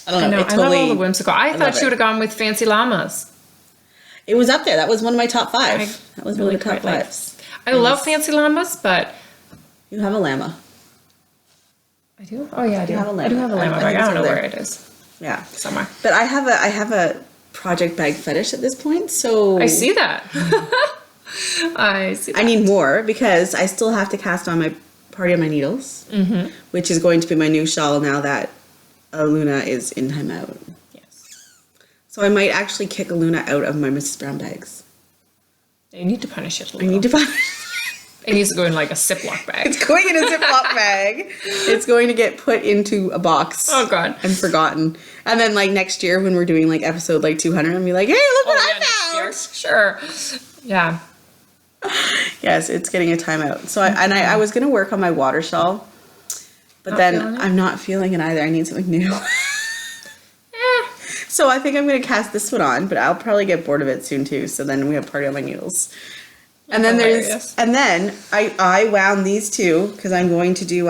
I don't know. I love all the whimsical. I thought she would have gone with Fancy Llamas. It was up there. That was one of my top 5. That was really one of the top 5s. I love Fancy Llamas, but... You have a llama. I do? Oh yeah, I do. You have a llama. I do have a llama, but I don't know where it is. Yeah. Somewhere. But I have a project bag fetish at this point, so... I see that. I see that. I need more because I still have to cast on my Party on My Needles, which is going to be my new shawl now that Luna is in timeout. Yes. So I might actually kick Luna out of my Mrs. Brown bags. You need to punish it a I little. need to punish It needs to go in like a Ziploc bag. It's going in a Ziploc bag. It's going to get put into a box. Oh, God. And forgotten. And then like next year when we're doing like episode like 200, I'll be like, hey, look what I found. Next year. Sure. Yeah. Yes, it's getting a timeout. So I was going to work on my water shawl, but then I'm not feeling it either. I need something new. So I think I'm going to cast this one on, but I'll probably get bored of it soon too. So then we have Party on My Noodles. And then I wound these two because I'm going to do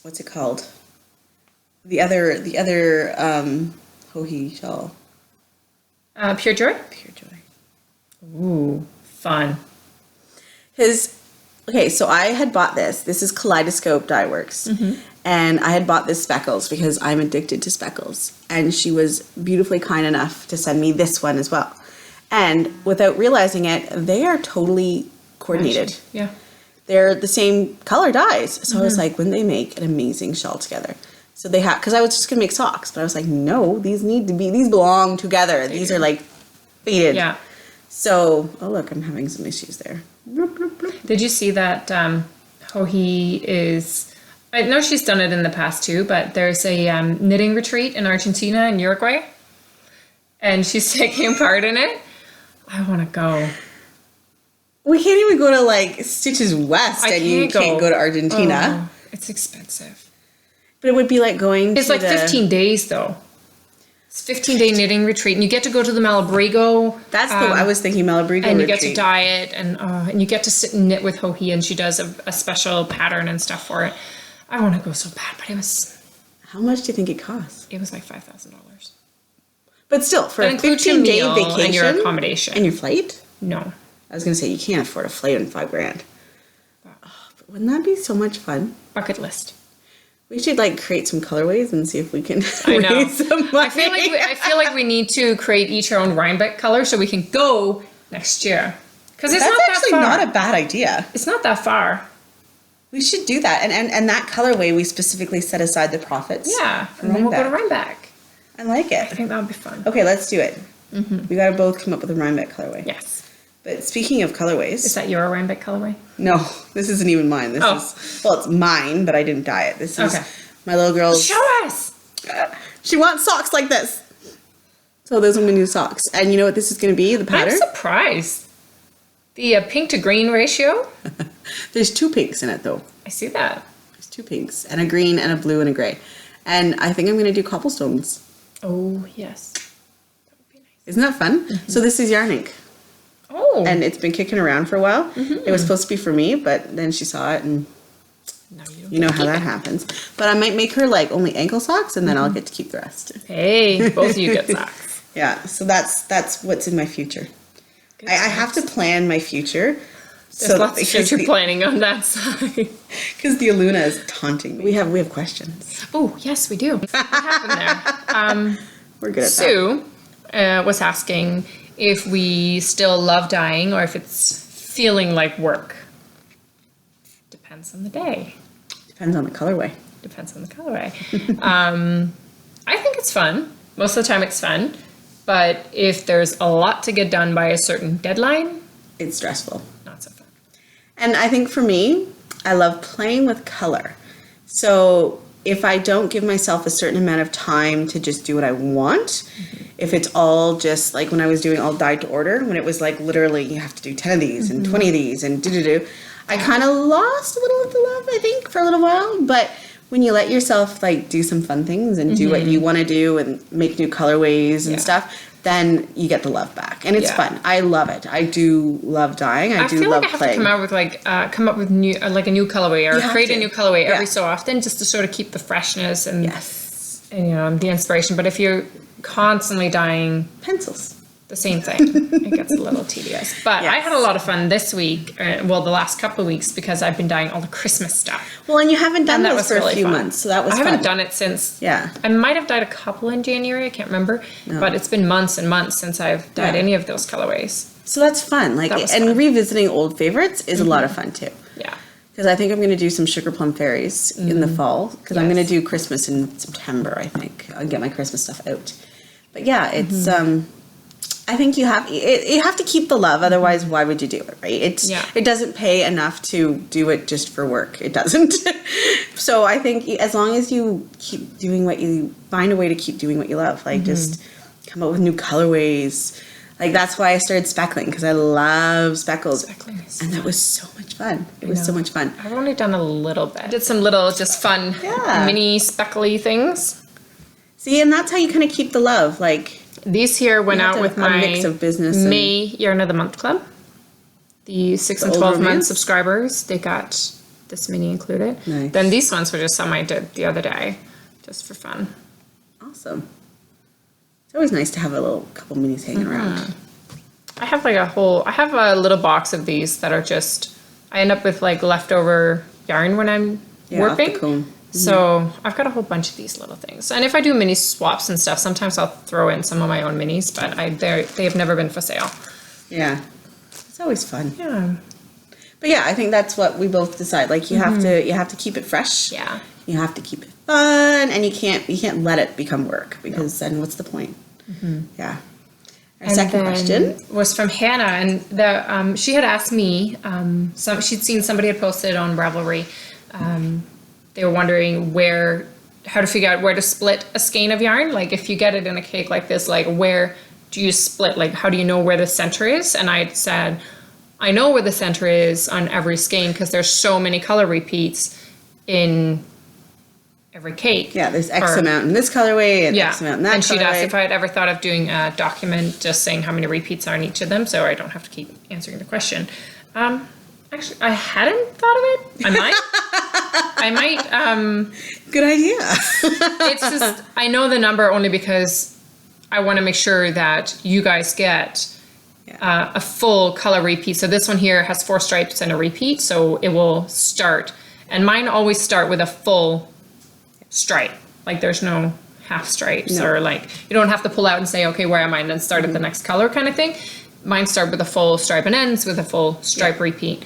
what's it called? The other Hohi shawl. Pure Joy? Pure Joy. Ooh, fun. Okay, so I had bought this. This is Kaleidoscope Dye Works. Mm-hmm. And I had bought this speckles because I'm addicted to speckles. And she was beautifully kind enough to send me this one as well. And without realizing it, they are totally coordinated. Yeah. They're the same color dyes. So I was like, wouldn't they make an amazing shawl together? So they have, because I was just going to make socks. But I was like, no, these belong together. These are like faded. Yeah. So, oh look, I'm having some issues there. Did you see that Hohi is... I know she's done it in the past too, but there's a knitting retreat in Argentina and Uruguay. And she's taking part in it. I want to go. We can't even go to like Stitches West and you can't go to Argentina. Oh, it's expensive. But it would be like going It's like 15 days though. It's 15-day knitting retreat, and you get to go to the Malabrigo. That's I was thinking Malabrigo and you retreat. get to dye it, and you get to sit and knit with Hohi, and she does a special pattern and stuff for it. I want to go so bad, but it was... How much do you think it costs? It was like $5,000. But still, for a 15-day vacation... and your accommodation. And your flight? No. I was going to say, you can't afford a flight on $5,000. Oh, but wouldn't that be so much fun? Bucket list. We should like create some colorways and see if we can I know. raise some money. I feel like we need to create each our own Rhinebeck color so we can go next year. Because it's That's not actually that far. not a bad idea. It's not that far. We should do that. And that colorway, we specifically set aside the profits. Yeah. And then we'll go to Rhinebeck. I like it. I think that would be fun. Okay, let's do it. Mm-hmm. We got to both come up with a Rhinebeck colorway. Yes. But speaking of colorways... Is that your Rhinebeck colorway? No, this isn't even mine. This is... Well, it's mine, but I didn't dye it. This is my little girl's... Show us! She wants socks like this. So those are my new socks. And you know what this is going to be? The pattern? I'm surprised. The pink to green ratio? There's 2 pinks in it, though. I see that. There's 2 pinks. And a green and a blue and a gray. And I think I'm going to do cobblestones. Oh, yes. That would be nice. Isn't that fun? Mm-hmm. So this is yarn ink. Oh. And it's been kicking around for a while. Mm-hmm. It was supposed to be for me, but then she saw it and you know how that happens. But I might make her like only ankle socks and then I'll get to keep the rest. Hey, both of you get socks. Yeah, so that's what's in my future. I have to plan my future. There's lots of future planning on that side. Because the Aluna is taunting me. We have questions. Oh, yes, we do. What happened there? We're good at Sue was asking if we still love dyeing or if it's feeling like work. Depends on the day. Depends on the colorway. Depends on the colorway. I think it's fun. Most of the time it's fun. But if there's a lot to get done by a certain deadline, it's stressful. Not so fun. And I think for me, I love playing with color. So if I don't give myself a certain amount of time to just do what I want, if it's all just like when I was doing all dyed to order, when it was like literally you have to do 10 of these and 20 of these and do-do-do, I kind of lost a little of the love, I think, for a little while. But when you let yourself like do some fun things and do what you want to do and make new colorways and stuff, then you get the love back. And it's fun. I love it. I do love dyeing. I do feel love like I have playing. to come up with new like a new colorway or create a new colorway every so often just to sort of keep the freshness and you know the inspiration. But if you're constantly dyeing pencils, the same thing, it gets a little tedious. But I had a lot of fun this week, the last couple of weeks, because I've been dyeing all the Christmas stuff. Well, and you haven't done that those for a few months, so that was fun. I haven't done it since. Yeah. I might have dyed a couple in January, I can't remember. No. But it's been months and months since I've dyed any of those colorways. So that's fun. Like, and revisiting old favorites is a lot of fun too. Yeah. Because I think I'm going to do some Sugar Plum Fairies in the fall. Because I'm going to do Christmas in September, I think. I'll get my Christmas stuff out. But yeah, it's I think you have to keep the love. Otherwise, why would you do it, right? It doesn't pay enough to do it just for work. It doesn't. So I think as long as you keep doing find a way to keep doing what you love, like just come up with new colorways. Like that's why I started speckling, because I love speckles. Speckling is and that was so much fun. It was so much fun. I've only done a little bit. I did some little just fun mini speckly things. See, and that's how you kind of keep the love. Like these here went out with my mix of business May Yarn of the Month Club. The 6 and 12 month subscribers, they got this mini included. Nice. Then these ones were just some I did the other day, just for fun. Awesome. It's always nice to have a couple minis hanging around. I have a little box of these that are just, I end up with like leftover yarn when I'm warping. Off the comb. So I've got a whole bunch of these little things. And if I do mini swaps and stuff, sometimes I'll throw in some of my own minis, but they have never been for sale. Yeah. It's always fun. Yeah. But yeah, I think that's what we both decide. Like you have to keep it fresh. Yeah. You have to keep it fun, and you can't let it become work, because then what's the point? Yeah. Our second question was from Hannah, and she had asked me. She'd seen somebody had posted on Ravelry. They were wondering how to figure out where to split a skein of yarn. Like if you get it in a cake like this, like where do you split? Like how do you know where the center is? And I said, I know where the center is on every skein because there's so many color repeats in every cake. Yeah, there's X amount in this colorway and X amount in that and she'd colorway. asked if I had ever thought of doing a document just saying how many repeats are in each of them, so I don't have to keep answering the question. Actually, I hadn't thought of it. I might. Good idea. It's just, I know the number only because I want to make sure that you guys get a full color repeat. So this one here has 4 stripes and a repeat, so it will start. And mine always start with a full stripe. Like there's no half stripes or like, you don't have to pull out and say, okay, where am I? And then start at the next color kind of thing. Mine start with a full stripe and ends with a full stripe repeat.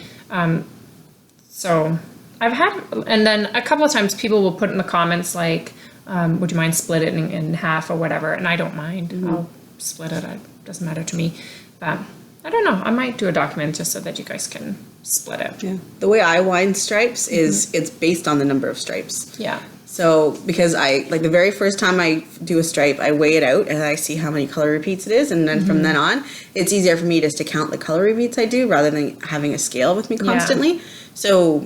So I've had, and then a couple of times people will put in the comments like, would you mind split it in half or whatever? And I don't mind. I'll split it. It doesn't matter to me. But I don't know. I might do a document just so that you guys can split it. Yeah. The way I wind stripes is it's based on the number of stripes. Yeah. So because the very first time I do a stripe, I weigh it out and I see how many color repeats it is. And then from then on, it's easier for me just to count the color repeats I do rather than having a scale with me constantly. Yeah. So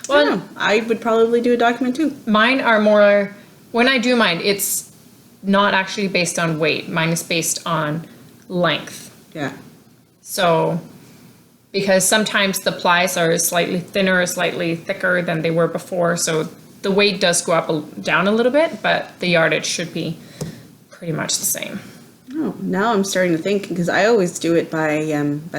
I would probably do a document too. Mine are more, when I do mine, it's not actually based on weight. Mine is based on length. Yeah. So, because sometimes the plies are slightly thinner or slightly thicker than they were before, so the weight does go up down a little bit, but the yardage should be pretty much the same. Oh, now I'm starting to think, because I always do it by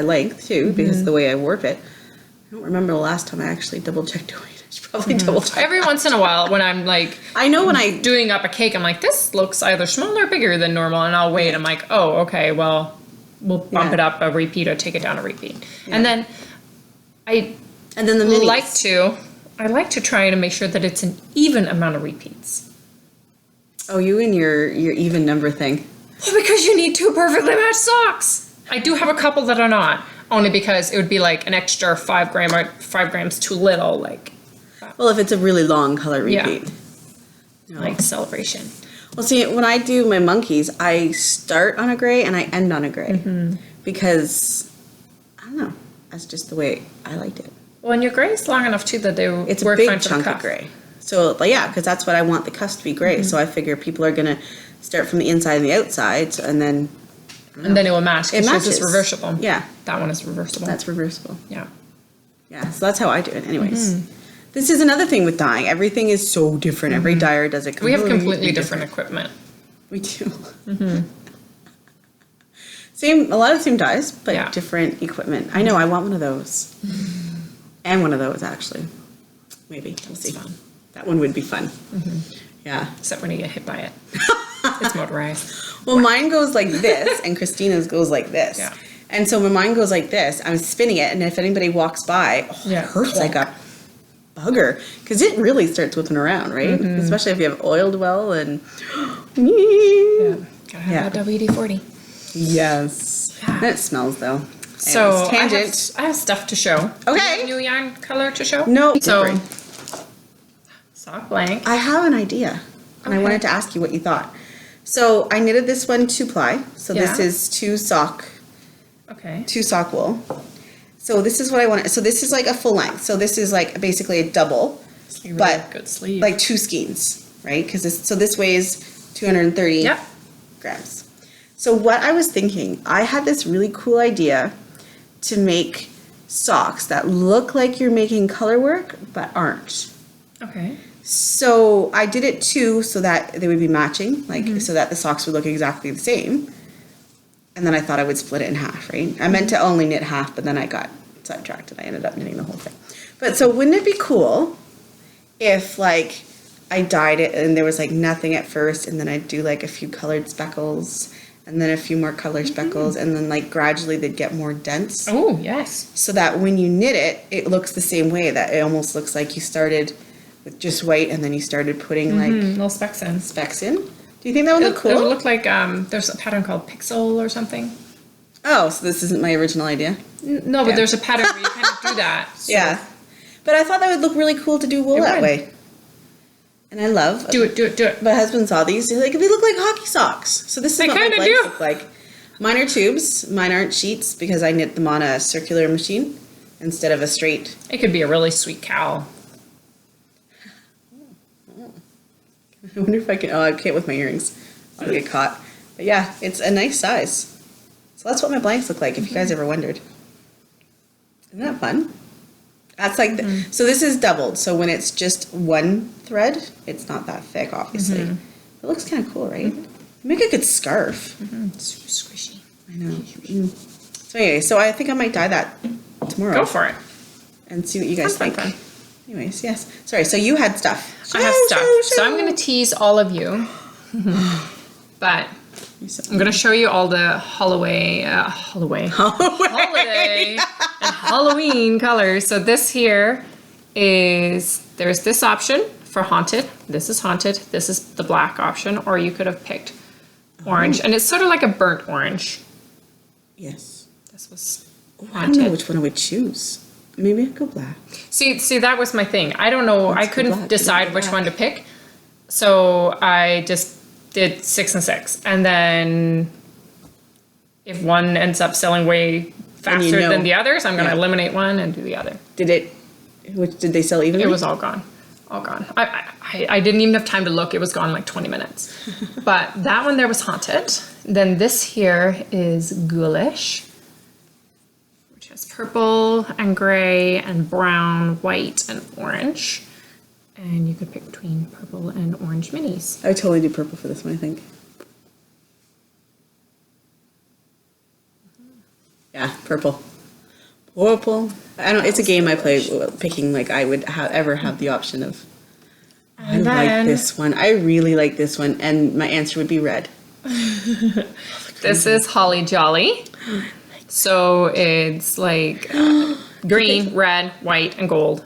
length too, because of the way I warp it. I don't remember the last time I actually double checked the weight. I should probably double check. Every once in a while, when I'm like, I know when I'm doing up a cake, I'm like, this looks either smaller or bigger than normal, and I'll wait. I'm like, oh, okay, well, we'll bump it up a repeat or take it down a repeat. Yeah. And then the minis. I like to try to make sure that it's an even amount of repeats. Oh, you and your even number thing. Well, because you need 2 perfectly matched socks. I do have a couple that are not, only because it would be like an extra 5 grams too little. Like, well, if it's a really long color repeat, like celebration. Well, see, when I do my monkeys, I start on a gray and I end on a gray because I don't know. That's just the way I liked it. Well, and your gray is long enough too that it's a big chunk of gray. So, because that's what I want the cuff to be gray. So I figure people are gonna start from the inside and the outside, and then it will match. It matches. It's reversible. Yeah, that one is reversible. That's reversible. Yeah. So that's how I do it. Anyways, this is another thing with dyeing. Everything is so different. Every dyer does it. We have completely different equipment. We do. A lot of the same dyes, but different equipment. I know. I want one of those. And one of those, actually. Maybe. We'll see. Fun. That one would be fun. Yeah. Except when you get hit by it. It's motorized. Well, mine goes like this, and Christina's goes like this. Yeah. And so when mine goes like this, I'm spinning it, and if anybody walks by, it hurts like a bugger. Because it really starts whipping around, right? Especially if you have oiled well and... Gotta have a WD-40. Yes. Yeah. That smells though. So Anyways, tangent. I have stuff to show. Okay. Do you have new yarn color to show? No. So, Different. sock blank. I have an idea, and I Okay. wanted to ask you what you thought. So I knitted this one 2-ply. So this Yeah. is two sock Okay. wool. So this is what I want. So this is like a full length. So this is like basically a double, Really but good sleeve. like 2 skeins, right? Because this weighs 230 Yep. grams. So what I was thinking, I had this really cool idea to make socks that look like you're making color work but aren't. Okay. So I did it too so that they would be matching, like so that the socks would look exactly the same. And then I thought I would split it in half, right? I meant to only knit half, but then I got sidetracked and I ended up knitting the whole thing. But so wouldn't it be cool if like I dyed it and there was like nothing at first, and then I'd do like a few colored speckles and then a few more color speckles, and then like gradually they'd get more dense. Oh, yes. So that when you knit it, it looks the same way, that it almost looks like you started with just white and then you started putting like Little specks in. specks in. Do you think that would look cool? It would look like there's a pattern called Pixel or something. Oh, so this isn't my original idea? No, but Yeah. there's a pattern where you kind of do that. So Yeah. But I thought that would look really cool to do wool It that would. way. And I love. Do it. My husband saw these. He's like, they look like hockey socks. So this is They what my kinda blanks do. look like. Mine are tubes. Mine aren't sheets because I knit them on a circular machine instead of a straight. It could be a really sweet cowl. I wonder if I can. Oh, I can't with my earrings. I'll get caught. But yeah, it's a nice size. So that's what my blanks look like, if you guys ever wondered. Isn't that fun? That's like, so this is doubled. So when it's just one thread, it's not that thick, obviously. It looks kind of cool, right? Make a good scarf. Super squishy. I know. So anyway, so I think I might dye that tomorrow. Go for it. And see what you guys Fun, think. fun. Anyways, yes. Sorry, so you had stuff. I have stuff. So I'm going to tease all of you. But I'm going to show you all the holiday and Halloween colors. So this here is, there's this option for haunted. This is haunted. This is the black option, or you could have picked orange. And it's sort of like a burnt orange. Yes. This was I don't know haunted. which one I would choose. Maybe I'd go black. See, that was my thing. I don't know. Let's I go couldn't black. decide Go which black. one to pick. So I just did 6 and 6. And then if one ends up selling way Then you faster know. than the others, I'm going to Yeah. eliminate one and do the other. Did they sell evenly? It was all gone. All gone. I didn't even have time to look. It was gone in like 20 minutes. But that one there was haunted. Then this here is ghoulish, which has purple and gray and brown, white and orange. And you could pick between purple and orange minis. I would totally do purple for this one, I think. Yeah, purple. Purple. I don't. It's a game I play picking. Like I would ever have the option of. I And like then this one. I really like this one, and my answer would be red. this is Holly Jolly. So it's like green, red, white, and gold.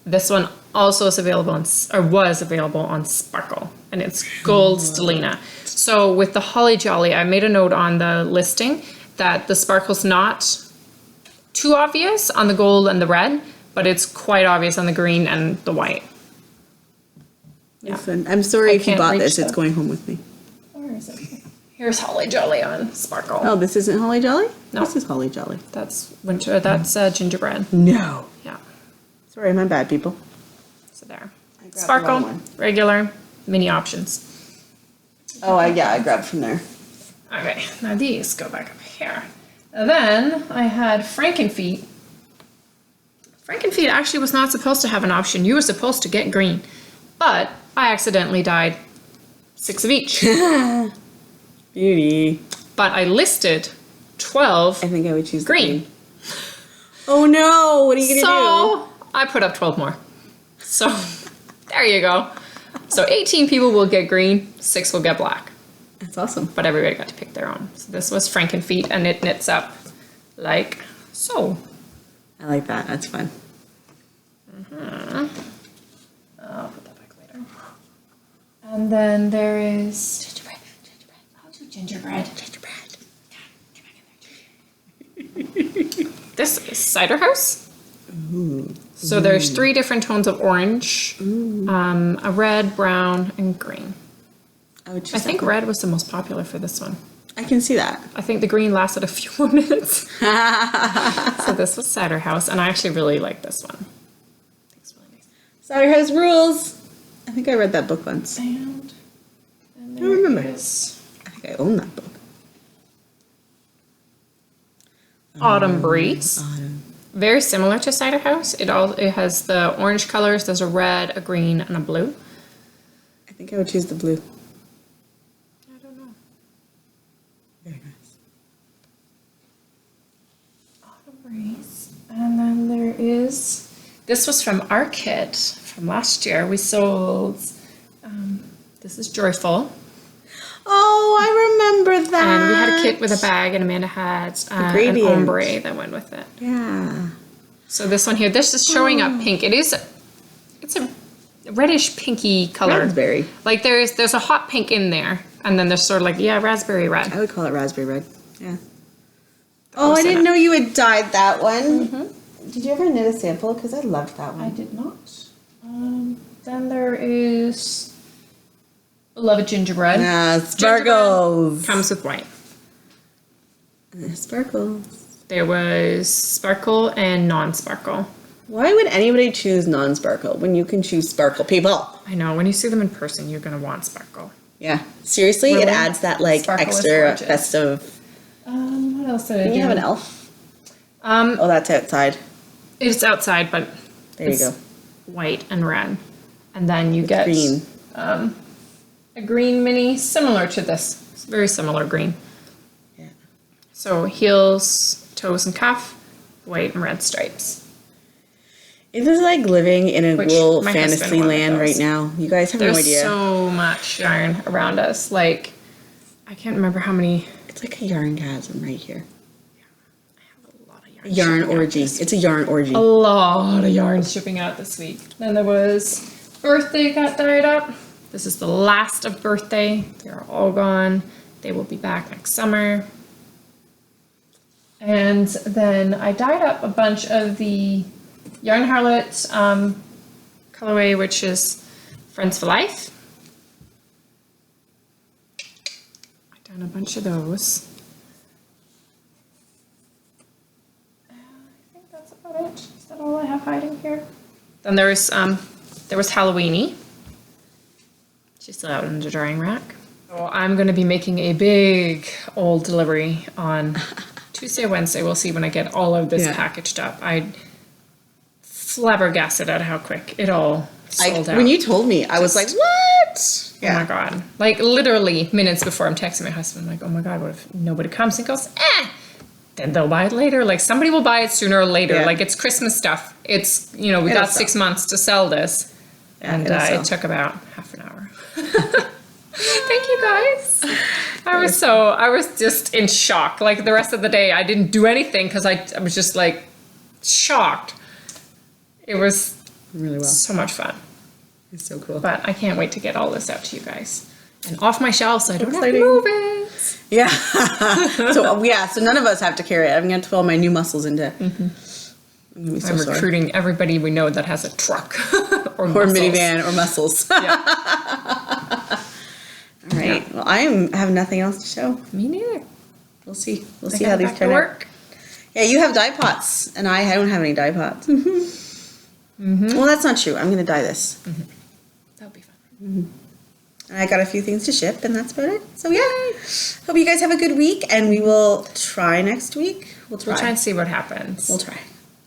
This one also is available on, or was available on Sparkle, and it's gold stellina. So with the Holly Jolly, I made a note on the listing that the sparkle's not too obvious on the gold and the red, but it's quite obvious on the green and the white. Yeah. Listen, I'm sorry I if you can't bought reach this. It's the- going home with me. Where is it? Here's Holly Jolly on Sparkle. Oh, this isn't Holly Jolly? No. This is Holly Jolly. That's winter. That's gingerbread. No. Yeah. Sorry, my bad, people. So there. grabbed the Sparkle, wrong one. regular, mini options. Oh, I grabbed from there. Okay, now these go back up here. And then I had Frankenfeet. Frankenfeet actually was not supposed to have an option. You were supposed to get green, but I accidentally dyed 6 of each. Beauty. But I listed 12 I think I would choose the green. Oh no! What are you gonna So I put up 12 more. So there you go. So 18 people will get green, 6 will get black. do? That's awesome. But everybody got to pick their own. So this was Frankenfeet, and it knits up like so. I like that. That's fun. I'll put that back later. And then there is gingerbread. I'll do gingerbread. This is Cider House. So there's 3 different tones of orange, a red, brown, and green. I think red was the most popular for this one. I can see that. I think the green lasted a few more minutes. So this was Cider House, and I actually really like this one. I think it's really nice. Cider House rules. I think I read that book once. And I don't remember. there I is think I own that book. Autumn Breeze. Autumn. Very similar to Cider House. It has the orange colors. There's a red, a green, and a blue. I think I would choose the blue. I don't know. Very nice. Autumn Breeze. And then there is, this was from our kit from last year. We sold, this is Joyful. Oh, I remember that. And we had a kit with a bag, and Amanda had an gradient. ombre that went with it. Yeah. So this one here, this is showing up pink. It's a reddish pinky color. Raspberry. Like there's a hot pink in there, and then there's sort of like, raspberry red. I would call it raspberry red. Yeah. Oh, I didn't know you had dyed that one. Mm-hmm. Did you ever knit a sample? Because I loved that one. I did not. Then there is Love it Gingerbread. Sparkles. Comes with white. Sparkles. There was sparkle and non-sparkle. Why would anybody choose non-sparkle when you can choose sparkle, people? I know, when you see them in person, you're going to want sparkle. Yeah. Seriously, Really? it adds that like Sparkle is extra gorgeous. festive. What else did I do? Can you have an elf? Oh, that's outside. It's outside, but There you go. white and red. And then you get Green. a green mini similar to this. It's very similar green. Yeah. So heels, toes, and cuff, white and red stripes. It is like living in a Which little my husband fantasy wanted land those. right now. You guys have There's no idea. so much yarn around us. Like, I can't remember how many. It's like a yarn chasm right here. I have a lot of yarn. A yarn shipping out orgy. this It's a yarn orgy. A lot of yarn shipping out this week. Then there was birthday got dyed up. This is the last of birthday. They're all gone. They will be back next summer. And then I dyed up a bunch of the Yarn Harlot colorway, which is Friends for Life. I've done a bunch of those. I think that's about it. Is that all I have hiding here? Then there was Halloweeny. She's still out in the drying rack. So I'm going to be making a big old delivery on Tuesday or Wednesday. We'll see when I get all of this packaged up. I flabbergasted at how quick it all sold out. When you told me, I was like, what? Oh my God. Like literally minutes before I'm texting my husband, I'm like, oh my God, what if nobody comes? And he goes, then they'll buy it later. Like somebody will buy it sooner or later. Yeah. Like it's Christmas stuff. It's, we got 6 months to sell this. Yeah, And it took about half an hour. Thank you guys. I was just in shock. Like the rest of the day, I didn't do anything because I was just like shocked. It was Really well. so much fun. It's so cool. But I can't wait to get all this out to you guys. And off my shelf so I don't have to Exciting. move it. Yeah. So none of us have to carry it. I'm going to put all my new muscles into it. I'm gonna be so I'm sorry. recruiting everybody we know that has a truck or Or muscles. minivan or muscles. Yeah. All right. Yeah. Well, I have nothing else to show. Me neither. We'll see. We'll I see gotta how these back to turn out. work. Yeah, you have dye pots, and I don't have any dye pots. Well, that's not true. I'm going to dye this. That'll be fun. And I got a few things to ship, and that's about it. So, yeah. Hope you guys have a good week, and we will try next week. We'll try. We'll try and see what happens. We'll try.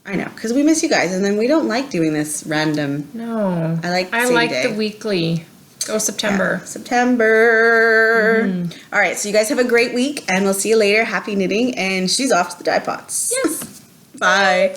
I know, because we miss you guys, and then we don't like doing this random. No. I like the weekly. Go September. Yeah, September. All right, so you guys have a great week, and we'll see you later. Happy knitting, and she's off to the dye pots. Yes. Bye.